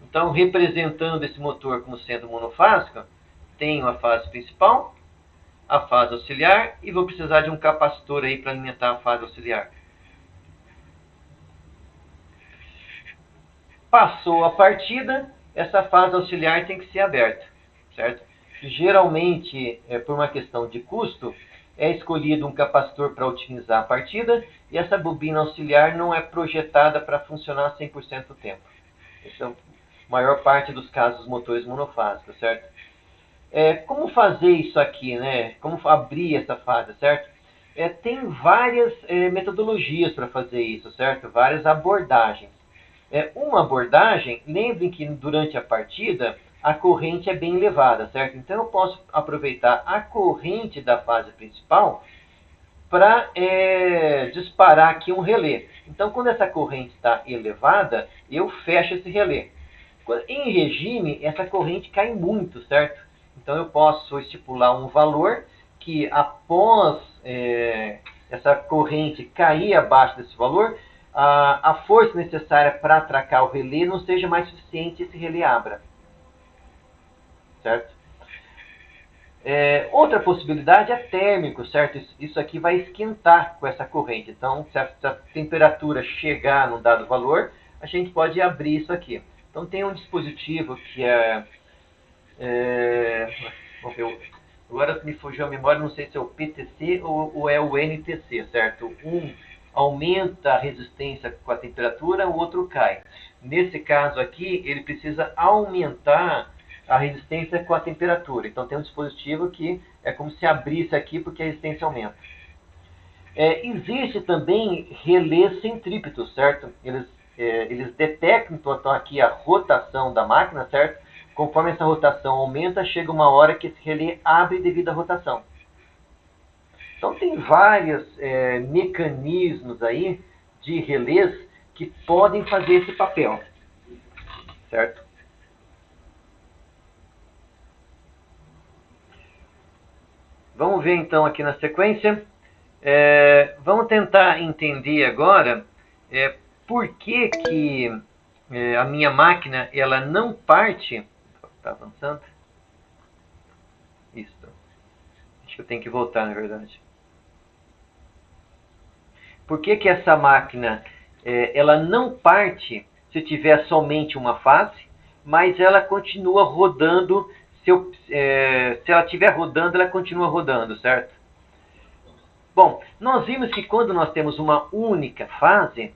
[SPEAKER 1] Então, representando esse motor como sendo monofásico, tenho a fase principal, a fase auxiliar, e vou precisar de um capacitor aí para alimentar a fase auxiliar. Passou a partida, essa fase auxiliar tem que ser aberta, certo? Geralmente, por uma questão de custo, é escolhido um capacitor para otimizar a partida, e essa bobina auxiliar não é projetada para funcionar 100% do tempo. Essa é a maior parte dos casos dos motores monofásicos, certo? Como fazer isso aqui, né? Como abrir essa fase, certo? Tem várias metodologias para fazer isso, certo? Várias abordagens. Uma abordagem, lembrem que durante a partida, a corrente é bem elevada, certo? Então eu posso aproveitar a corrente da fase principal para disparar aqui um relé. Então, quando essa corrente está elevada, eu fecho esse relé. Em regime, essa corrente cai muito, certo? Então, eu posso estipular um valor que, após essa corrente cair abaixo desse valor, a força necessária para atracar o relé não seja mais suficiente e esse relé abra. Certo? Outra possibilidade é térmico, certo? Isso aqui vai esquentar com essa corrente. Então, se a temperatura chegar num dado valor, a gente pode abrir isso aqui. Então, tem um dispositivo que vamos ver, agora me fugiu a memória, não sei se é o PTC ou é o NTC, certo? Um aumenta a resistência com a temperatura, o outro cai. Nesse caso aqui, ele precisa aumentar a resistência com a temperatura. Então tem um dispositivo que é como se abrisse aqui porque a resistência aumenta. Existe também relés centrípetos, certo? Eles detectam então, aqui a rotação da máquina, certo? Conforme essa rotação aumenta, chega uma hora que esse relé abre devido à rotação. Então tem vários mecanismos aí de relés que podem fazer esse papel, certo? Vamos ver então aqui na sequência. Vamos tentar entender agora por que a minha máquina ela não parte. Está avançando? Isso. Acho que eu tenho que voltar, na verdade. Por que essa máquina ela não parte se tiver somente uma fase, mas ela continua rodando? Se ela estiver rodando, ela continua rodando, certo? Bom, nós vimos que quando nós temos uma única fase,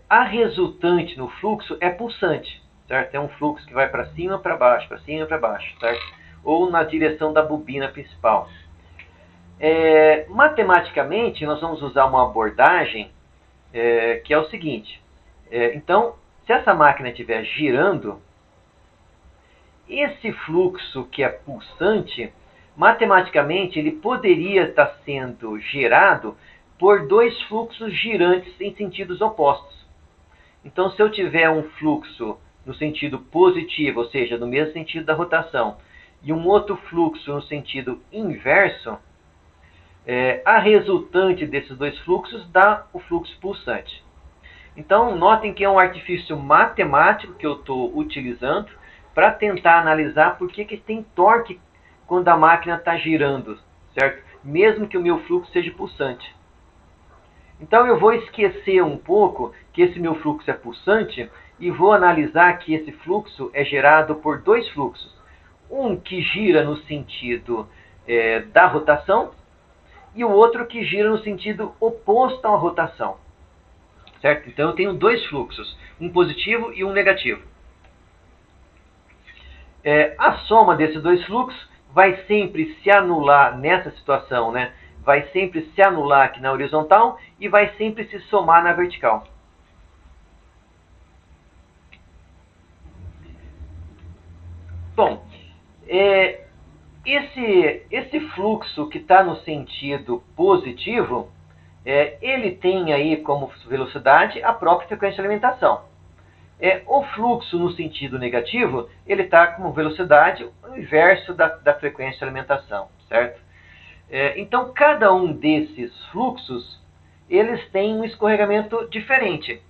[SPEAKER 1] a resultante no fluxo é pulsante, certo? É um fluxo que vai para cima, para baixo, certo? Ou na direção da bobina principal. Matematicamente, nós vamos usar uma abordagem que é o seguinte. Então, se essa máquina estiver girando, esse fluxo que é pulsante, matematicamente, ele poderia estar sendo gerado por dois fluxos girantes em sentidos opostos. Então, se eu tiver um fluxo no sentido positivo, ou seja, no mesmo sentido da rotação, e um outro fluxo no sentido inverso, a resultante desses dois fluxos dá o fluxo pulsante. Então, notem que é um artifício matemático que eu estou utilizando para tentar analisar por que tem torque quando a máquina está girando, certo? Mesmo que o meu fluxo seja pulsante. Então eu vou esquecer um pouco que esse meu fluxo é pulsante e vou analisar que esse fluxo é gerado por dois fluxos. Um que gira no sentido da rotação e o outro que gira no sentido oposto à rotação. Certo? Então eu tenho dois fluxos, um positivo e um negativo. A soma desses dois fluxos vai sempre se anular nessa situação, né? Vai sempre se anular aqui na horizontal e vai sempre se somar na vertical. Bom, esse fluxo que está no sentido positivo, ele tem aí como velocidade a própria frequência de alimentação. O fluxo no sentido negativo, ele está como velocidade o inverso da frequência de alimentação, certo? Então, cada um desses fluxos, eles têm um escorregamento diferente.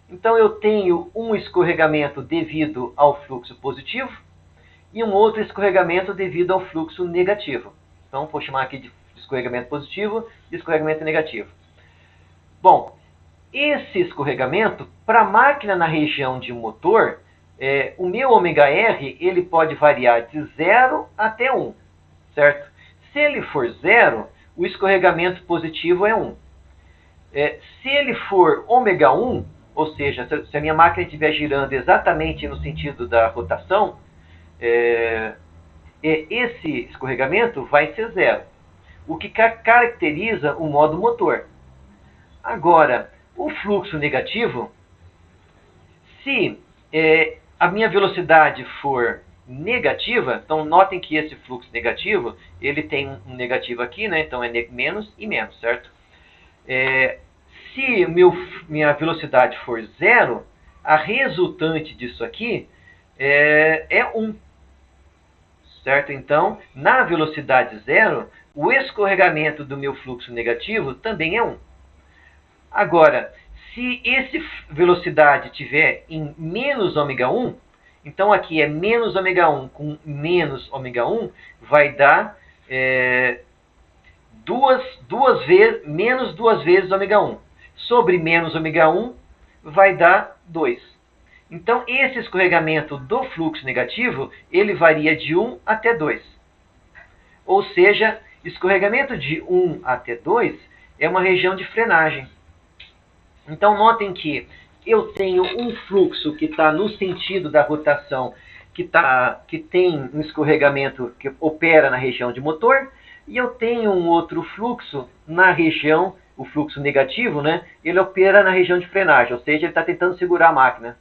[SPEAKER 1] Então, eu tenho um escorregamento devido ao fluxo positivo e um outro escorregamento devido ao fluxo negativo. Então, vou chamar aqui de escorregamento positivo e escorregamento negativo. Bom, esse escorregamento, para a máquina na região de motor, o meu ômega-R ele pode variar de 0 até 1, certo? Se ele for 0, o escorregamento positivo é 1. Se ele for ômega 1, ou seja, se a minha máquina estiver girando exatamente no sentido da rotação, esse escorregamento vai ser 0, o que caracteriza o modo motor. Agora, o fluxo negativo, se a minha velocidade for negativa, então notem que esse fluxo negativo, ele tem um negativo aqui, né? Então é menos e menos, certo? Se minha velocidade for 0, a resultante disso aqui é 1. Certo? Então, na velocidade 0, o escorregamento do meu fluxo negativo também é 1. Agora, se essa velocidade estiver em menos ω1, então aqui é menos ω1 com menos ω1, vai dar menos 2 vezes ω1. Sobre menos ω1 vai dar 2. Então, esse escorregamento do fluxo negativo, ele varia de 1 até 2. Ou seja, escorregamento de 1 até 2 é uma região de frenagem. Então, notem que eu tenho um fluxo que está no sentido da rotação, que tem um escorregamento que opera na região de motor, e eu tenho um outro fluxo na região, o fluxo negativo, né? Ele opera na região de frenagem, ou seja, ele está tentando segurar a máquina.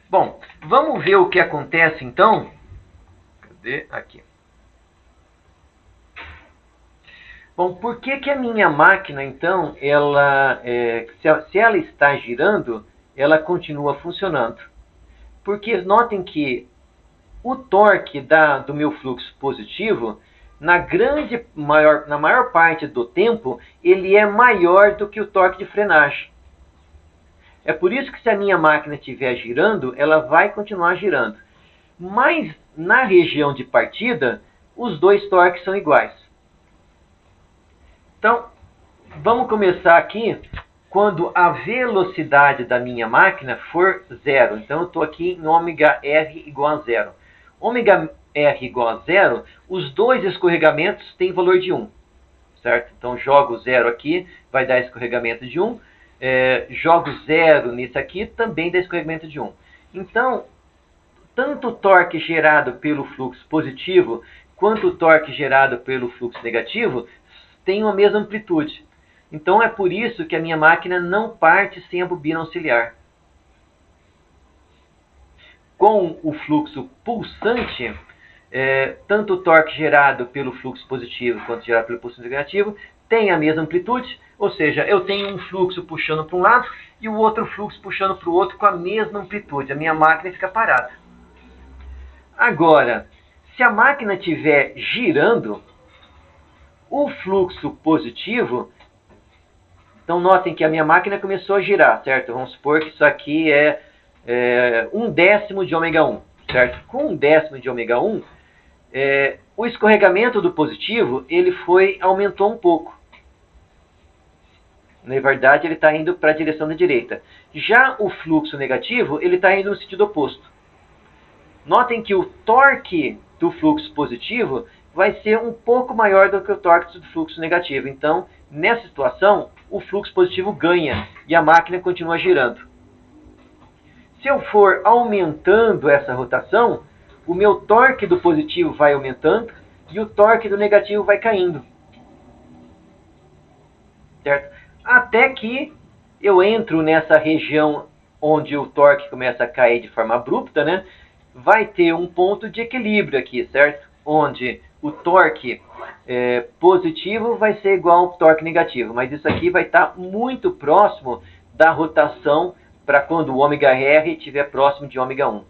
[SPEAKER 1] Bom, vamos ver o que acontece então. Cadê? Aqui. Bom, por que a minha máquina, então, se ela está girando, ela continua funcionando? Porque notem que o torque do meu fluxo positivo, na maior parte do tempo, ele é maior do que o torque de frenagem. É por isso que se a minha máquina estiver girando, ela vai continuar girando. Mas na região de partida, os dois torques são iguais. Então, vamos começar aqui quando a velocidade da minha máquina for 0. Então, eu estou aqui em ômega-r igual a 0. Ômega-r igual a 0, os dois escorregamentos têm valor de 1. Certo? Então, jogo 0 aqui, vai dar escorregamento de 1. Jogo 0 nesse aqui, também dá escorregamento de 1. Então, tanto o torque gerado pelo fluxo positivo, quanto o torque gerado pelo fluxo negativo, tem a mesma amplitude. Então, é por isso que a minha máquina não parte sem a bobina auxiliar. Com o fluxo pulsante, tanto o torque gerado pelo fluxo positivo quanto gerado pelo fluxo negativo tem a mesma amplitude, ou seja, eu tenho um fluxo puxando para um lado e o outro fluxo puxando para o outro com a mesma amplitude. A minha máquina fica parada. Agora, se a máquina estiver girando, o fluxo positivo, então notem que a minha máquina começou a girar, certo? Vamos supor que isso aqui é 1/10 de ω1, certo? Com 1/10 de ω1, o escorregamento do positivo, ele aumentou um pouco. Na verdade, ele está indo para a direção da direita. Já o fluxo negativo, ele está indo no sentido oposto. Notem que o torque do fluxo positivo vai ser um pouco maior do que o torque do fluxo negativo. Então, nessa situação, o fluxo positivo ganha e a máquina continua girando. Se eu for aumentando essa rotação, o meu torque do positivo vai aumentando e o torque do negativo vai caindo. Certo? Até que eu entro nessa região onde o torque começa a cair de forma abrupta, né? Vai ter um ponto de equilíbrio aqui, certo? Onde o torque positivo vai ser igual ao torque negativo, mas isso aqui vai estar muito próximo da rotação para quando o ômega-r estiver próximo de ômega-1.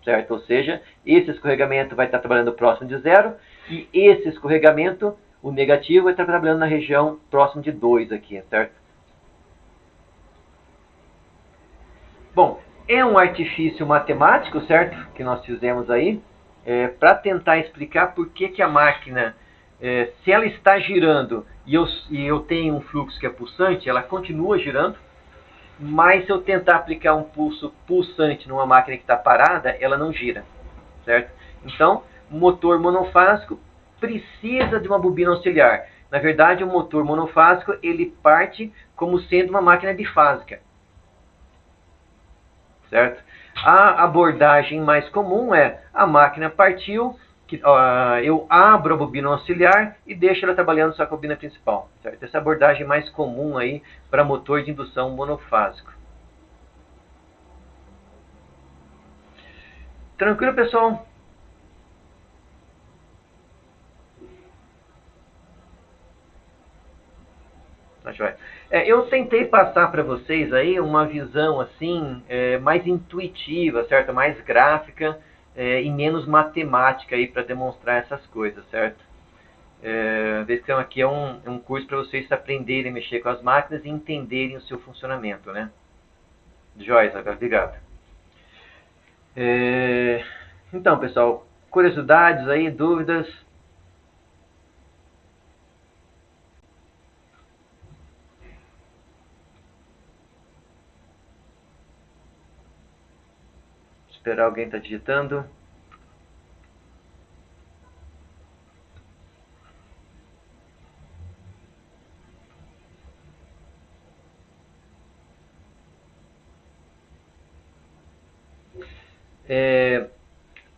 [SPEAKER 1] Certo? Ou seja, esse escorregamento vai estar trabalhando próximo de 0 e esse escorregamento, o negativo, vai estar trabalhando na região próximo de 2 aqui, certo? Bom, é um artifício matemático, certo? Que nós fizemos aí, para tentar explicar por que a máquina, se ela está girando e eu tenho um fluxo que é pulsante, ela continua girando, mas se eu tentar aplicar um pulso pulsante numa máquina que está parada, ela não gira, certo? Então, o motor monofásico precisa de uma bobina auxiliar. Na verdade, o motor monofásico, ele parte como sendo uma máquina bifásica, certo? A abordagem mais comum é a máquina partiu, eu abro a bobina auxiliar e deixo ela trabalhando só com a bobina principal, certo? Essa é a abordagem mais comum aí para motor de indução monofásico. Tranquilo, pessoal? Eu tentei passar para vocês aí uma visão assim mais intuitiva, certo? Mais gráfica e menos matemática aí para demonstrar essas coisas, certo? Então aqui é um curso para vocês aprenderem a mexer com as máquinas e entenderem o seu funcionamento, né? Joia, obrigado. Então, pessoal, curiosidades aí, dúvidas? Esperar alguém estar digitando.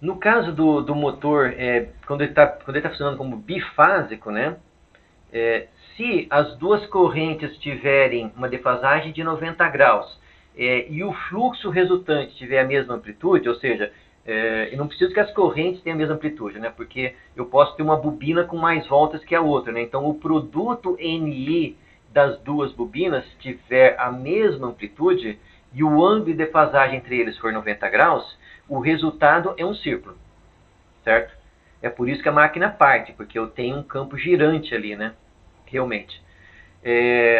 [SPEAKER 1] No caso do motor, quando ele está funcionando como bifásico, né? Se as duas correntes tiverem uma defasagem de 90 graus e o fluxo resultante tiver a mesma amplitude, ou seja, eu não preciso que as correntes tenham a mesma amplitude, né? Porque eu posso ter uma bobina com mais voltas que a outra, né? Então o produto NI das duas bobinas tiver a mesma amplitude e o ângulo de defasagem entre eles for 90 graus, o resultado é um círculo, certo? É por isso que a máquina parte, porque eu tenho um campo girante ali, né? Realmente.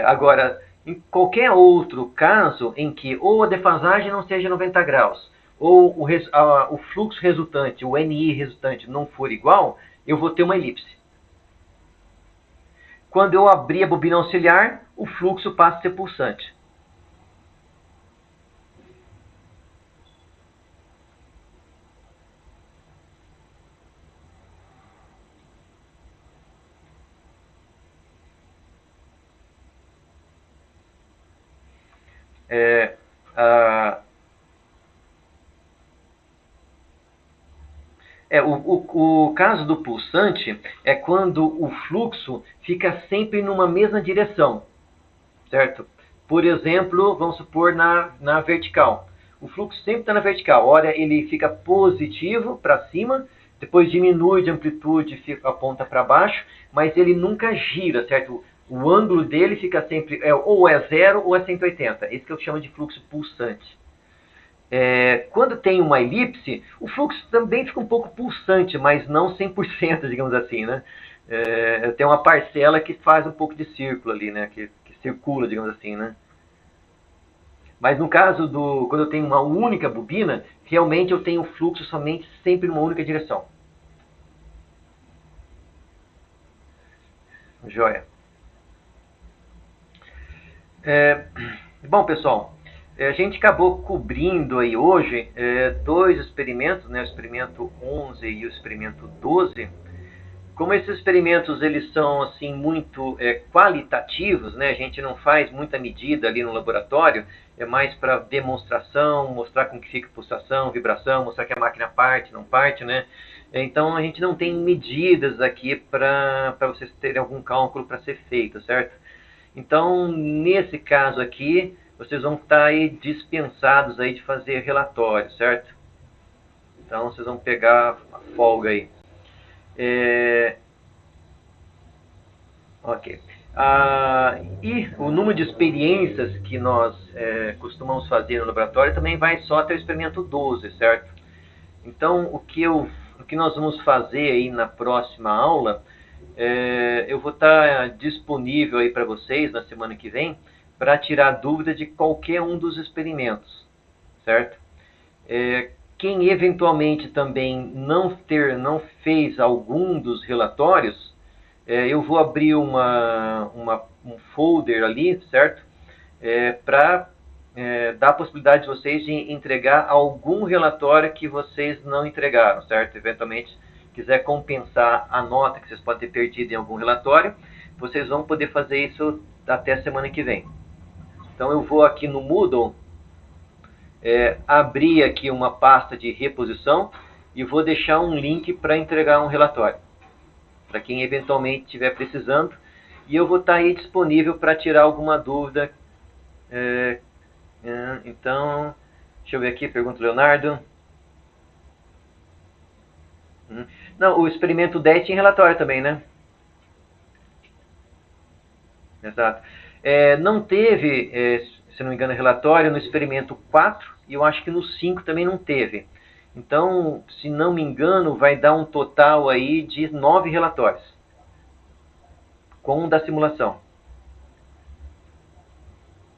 [SPEAKER 1] Agora, em qualquer outro caso em que ou a defasagem não seja 90 graus, ou o fluxo resultante, o NI resultante não for igual, eu vou ter uma elipse. Quando eu abrir a bobina auxiliar, o fluxo passa a ser pulsante. O caso do pulsante é quando o fluxo fica sempre numa mesma direção, certo? Por exemplo, vamos supor na vertical. O fluxo sempre está na vertical. Ora ele fica positivo para cima, depois diminui de amplitude, fica, aponta para baixo, mas ele nunca gira, certo? O ângulo dele fica sempre ou é 0 ou é 180. Esse que eu chamo de fluxo pulsante. Quando tem uma elipse, o fluxo também fica um pouco pulsante, mas não 100%, digamos assim, né? Tem uma parcela que faz um pouco de círculo ali, né? Que circula, digamos assim, né? Mas no caso quando eu tenho uma única bobina, realmente eu tenho fluxo somente sempre numa única direção. Joia. Bom, pessoal, a gente acabou cobrindo aí hoje dois experimentos, né? O experimento 11 e o experimento 12. Como esses experimentos eles são assim muito qualitativos, né? A gente não faz muita medida ali no laboratório, é mais para demonstração, mostrar como que fica pulsação, vibração, mostrar que a máquina parte, não parte, né? Então a gente não tem medidas aqui para vocês terem algum cálculo para ser feito, certo? Então nesse caso aqui vocês vão estar aí dispensados aí de fazer relatório, certo? Então vocês vão pegar a folga aí. Ok. E o número de experiências que nós costumamos fazer no laboratório também vai só até o experimento 12, certo? Então, o que nós vamos fazer aí na próxima aula, eu vou estar disponível aí para vocês na semana que vem para tirar dúvida de qualquer um dos experimentos, certo? Quem eventualmente também não fez algum dos relatórios, eu vou abrir um folder ali, certo? Para dar a possibilidade de vocês de entregar algum relatório que vocês não entregaram, certo? Eventualmente, quiser compensar a nota que vocês podem ter perdido em algum relatório, vocês vão poder fazer isso até a semana que vem. Então eu vou aqui no Moodle abrir aqui uma pasta de reposição e vou deixar um link para entregar um relatório, para quem eventualmente estiver precisando, e eu vou estar aí disponível para tirar alguma dúvida. Então, deixa eu ver aqui, pergunta o Leonardo. Não, o experimento 10 tinha relatório também, né? Exato. Não teve, se não me engano, relatório no experimento 4 e eu acho que no 5 também não teve. Então, se não me engano, vai dar um total aí de 9 relatórios, com um da simulação.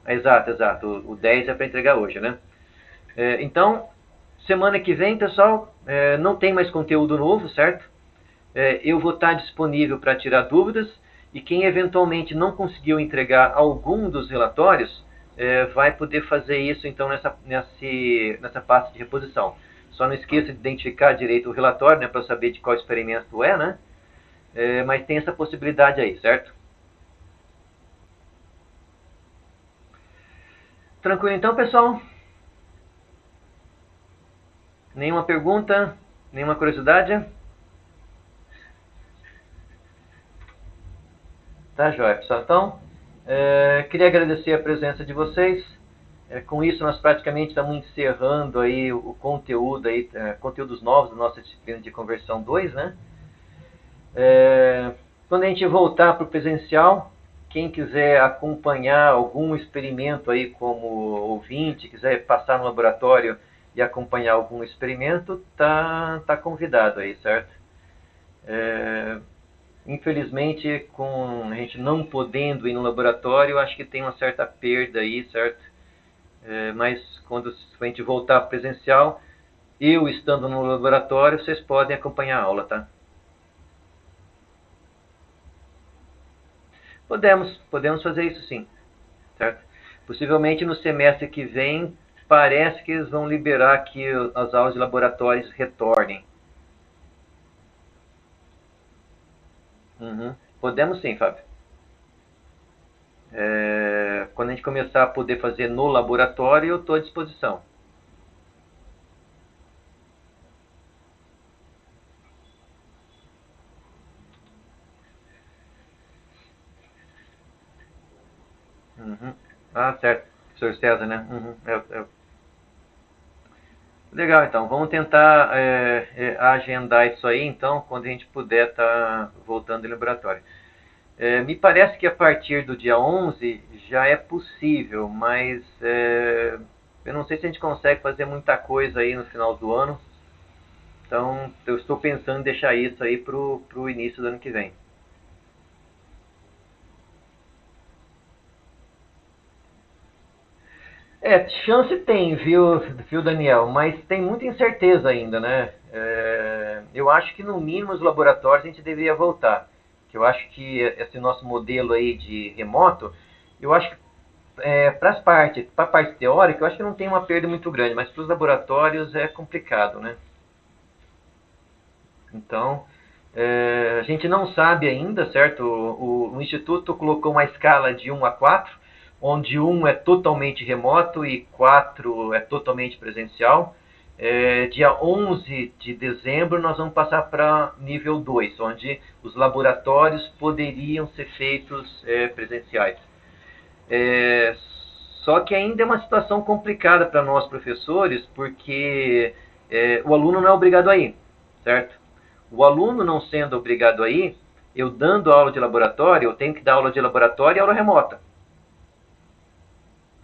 [SPEAKER 1] Exato, exato. O 10 é para entregar hoje, né? Então, semana que vem, pessoal, não tem mais conteúdo novo, certo? Eu vou estar disponível para tirar dúvidas e quem eventualmente não conseguiu entregar algum dos relatórios vai poder fazer isso então nessa pasta de reposição. Só não esqueça de identificar direito o relatório, né, para saber de qual experimento é, né? Mas tem essa possibilidade aí, certo? Tranquilo então, pessoal? Nenhuma pergunta? Nenhuma curiosidade? Tá, joia, pessoal. Então, queria agradecer a presença de vocês. Com isso, nós praticamente estamos encerrando aí o conteúdo, aí, conteúdos novos da nossa disciplina de conversão 2, né? Quando a gente voltar para o presencial, quem quiser acompanhar algum experimento aí como ouvinte, quiser passar no laboratório e acompanhar algum experimento, tá convidado aí, certo? Infelizmente, com a gente não podendo ir no laboratório, acho que tem uma certa perda aí, certo? Mas quando a gente voltar presencial, eu estando no laboratório, vocês podem acompanhar a aula, tá? Podemos fazer isso sim, certo? Possivelmente no semestre que vem, parece que eles vão liberar que as aulas de laboratórios retornem. Uhum. Podemos sim, Fábio. Quando a gente começar a poder fazer no laboratório, eu estou à disposição. Uhum. Ah, certo. Professor César, né? Uhum. Legal, então. Vamos tentar agendar isso aí, então, quando a gente puder estar voltando ao laboratório. Me parece que a partir do dia 11 já é possível, mas eu não sei se a gente consegue fazer muita coisa aí no final do ano. Então, eu estou pensando em deixar isso aí para o início do ano que vem. Chance tem, viu, Daniel? Mas tem muita incerteza ainda, né? Eu acho que no mínimo os laboratórios a gente deveria voltar. Que eu acho que esse nosso modelo aí de remoto, eu acho que para a parte teórica, eu acho que não tem uma perda muito grande, mas para os laboratórios é complicado, né? Então, a gente não sabe ainda, certo? O Instituto colocou uma escala de 1 a 4, onde 1 é totalmente remoto e 4 é totalmente presencial. Dia 11 de dezembro nós vamos passar para nível 2, onde os laboratórios poderiam ser feitos presenciais. Só que ainda é uma situação complicada para nós professores, porque o aluno não é obrigado a ir, certo? O aluno não sendo obrigado a ir, eu dando aula de laboratório, eu tenho que dar aula de laboratório e aula remota,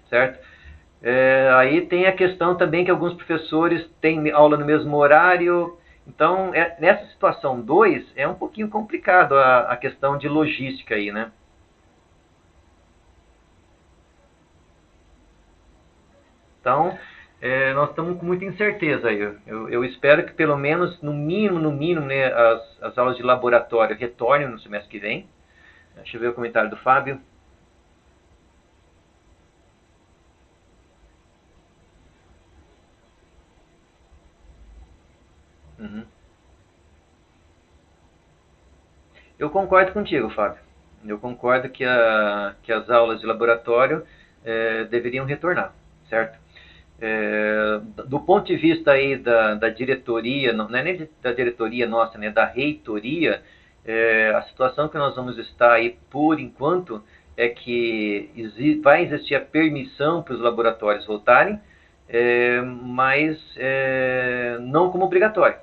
[SPEAKER 1] certo? Aí tem a questão também que alguns professores têm aula no mesmo horário. Então, nessa situação 2, é um pouquinho complicado a questão de logística aí, né? Então, nós estamos com muita incerteza aí. Eu espero que pelo menos, no mínimo, né, as aulas de laboratório retornem no semestre que vem. Deixa eu ver o comentário do Fábio. Uhum. Eu concordo contigo, Fábio. Eu concordo que as aulas de laboratório deveriam retornar, certo? Do ponto de vista aí da diretoria, não é nem da diretoria nossa, né, da reitoria, a situação que nós vamos estar aí por enquanto é que vai existir a permissão para os laboratórios voltarem, mas não como obrigatório.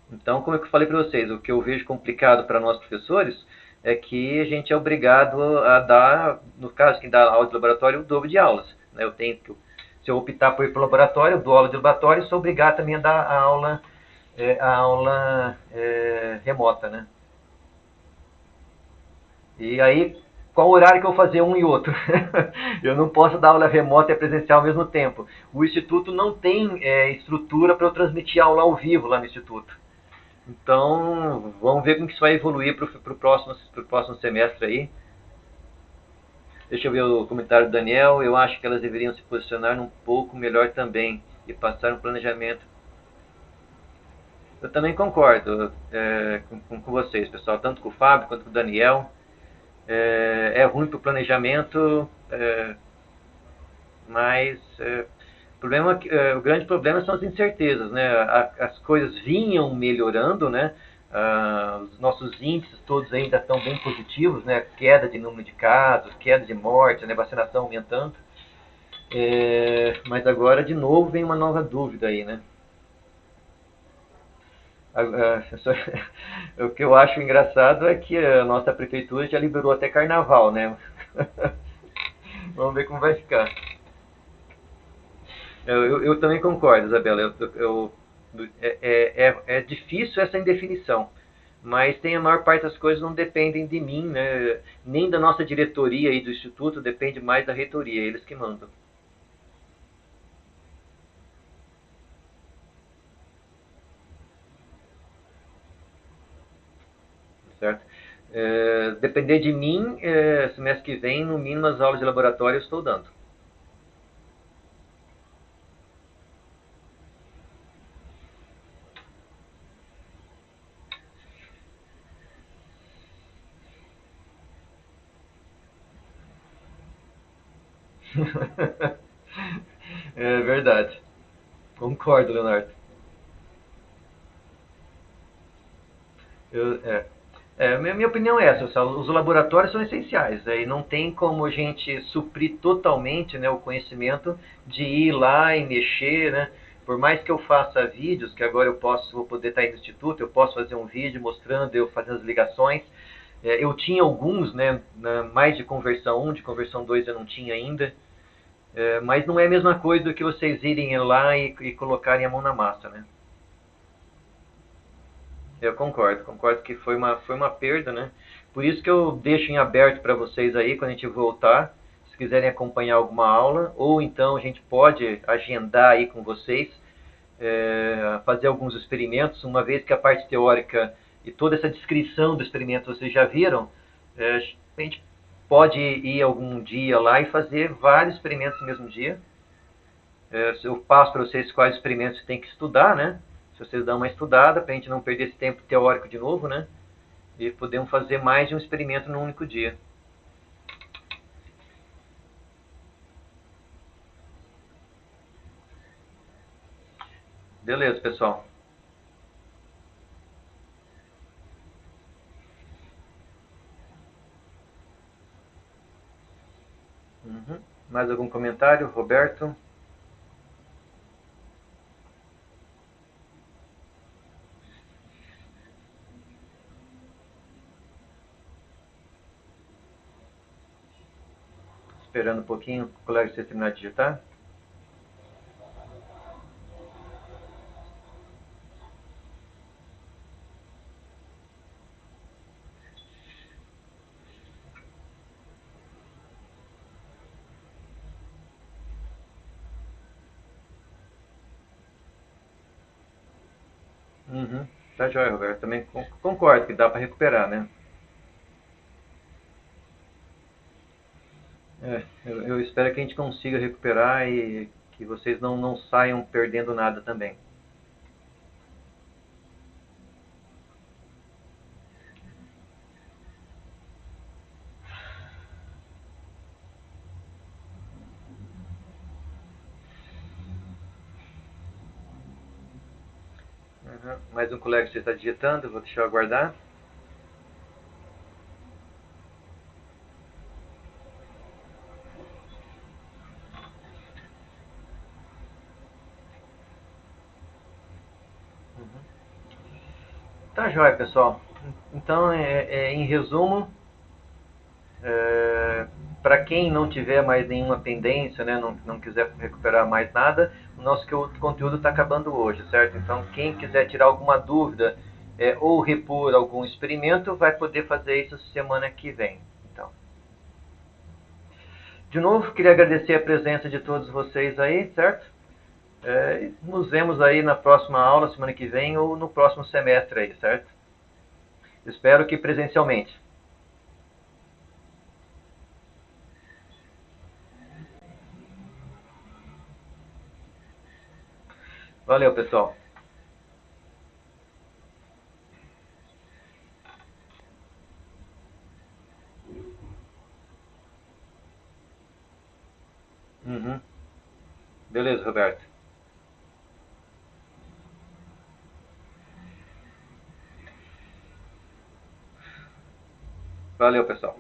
[SPEAKER 1] Então, como eu falei para vocês, o que eu vejo complicado para nós professores é que a gente é obrigado a dar, no caso, quem dá aula de laboratório, o dobro de aulas. Né? Se Se eu optar por ir para o laboratório, eu dou aula de laboratório e sou obrigado também a dar a aula remota, né? E aí, qual horário que eu vou fazer um e outro? Eu não posso dar aula remota e presencial ao mesmo tempo. O Instituto não tem estrutura para eu transmitir aula ao vivo lá no Instituto. Então, vamos ver como que isso vai evoluir para o próximo semestre aí. Deixa eu ver o comentário do Daniel. Eu acho que elas deveriam se posicionar um pouco melhor também e passar um planejamento. Eu também concordo com vocês, pessoal, tanto com o Fábio quanto com o Daniel. É ruim para o planejamento, mas o grande problema são as incertezas, né? As coisas vinham melhorando, né? Os nossos índices todos ainda estão bem positivos, né? Queda de número de casos, queda de morte, né? Vacinação aumentando. Mas agora, de novo, vem uma nova dúvida aí, né? O que eu acho engraçado é que a nossa prefeitura já liberou até carnaval, né? Vamos ver como vai ficar. Eu também concordo, Isabela. É difícil essa indefinição, mas tem a maior parte das coisas não dependem de mim, né? Nem da nossa diretoria e do instituto, depende mais da reitoria, eles que mandam. Certo? Depender de mim, semestre que vem, no mínimo as aulas de laboratório eu estou dando. É verdade. Concordo, Leonardo. Eu, é, minha opinião é essa, os laboratórios são essenciais, e não tem como a gente suprir totalmente, né, o conhecimento de ir lá e mexer, né? Por mais que eu faça vídeos, que agora vou poder estar aí no instituto, eu posso fazer um vídeo mostrando eu fazendo as ligações. Eu tinha alguns, né, mais de conversão 1, de conversão 2 eu não tinha ainda, mas não é a mesma coisa do que vocês irem lá e colocarem a mão na massa, né? Eu concordo que foi uma perda, né? Por isso que eu deixo em aberto para vocês aí, quando a gente voltar, se quiserem acompanhar alguma aula, ou então a gente pode agendar aí com vocês, fazer alguns experimentos, uma vez que a parte teórica e toda essa descrição do experimento vocês já viram, a gente pode ir algum dia lá e fazer vários experimentos no mesmo dia. Eu passo para vocês quais experimentos tem que estudar, né? Se vocês dão uma estudada, para a gente não perder esse tempo teórico de novo, né? E podemos fazer mais de um experimento num único dia. Beleza, pessoal. Uhum. Mais algum comentário, Roberto? Esperando um pouquinho o colega você terminar de digitar. Uhum. Tá joia, Roberto. Também concordo que dá para recuperar, né? Eu espero que a gente consiga recuperar e que vocês não saiam perdendo nada também. Uhum. Mais um colega que você está digitando, vou deixar eu aguardar. Tá joia, pessoal. Então, em resumo, para quem não tiver mais nenhuma pendência, né, não quiser recuperar mais nada, o nosso conteúdo está acabando hoje, certo? Então, quem quiser tirar alguma dúvida ou repor algum experimento, vai poder fazer isso semana que vem. Então, de novo, queria agradecer a presença de todos vocês aí, certo? Nos vemos aí na próxima aula, semana que vem, ou no próximo semestre aí, certo? Espero que presencialmente. Valeu, pessoal. Uhum. Beleza, Roberto. Valeu, pessoal.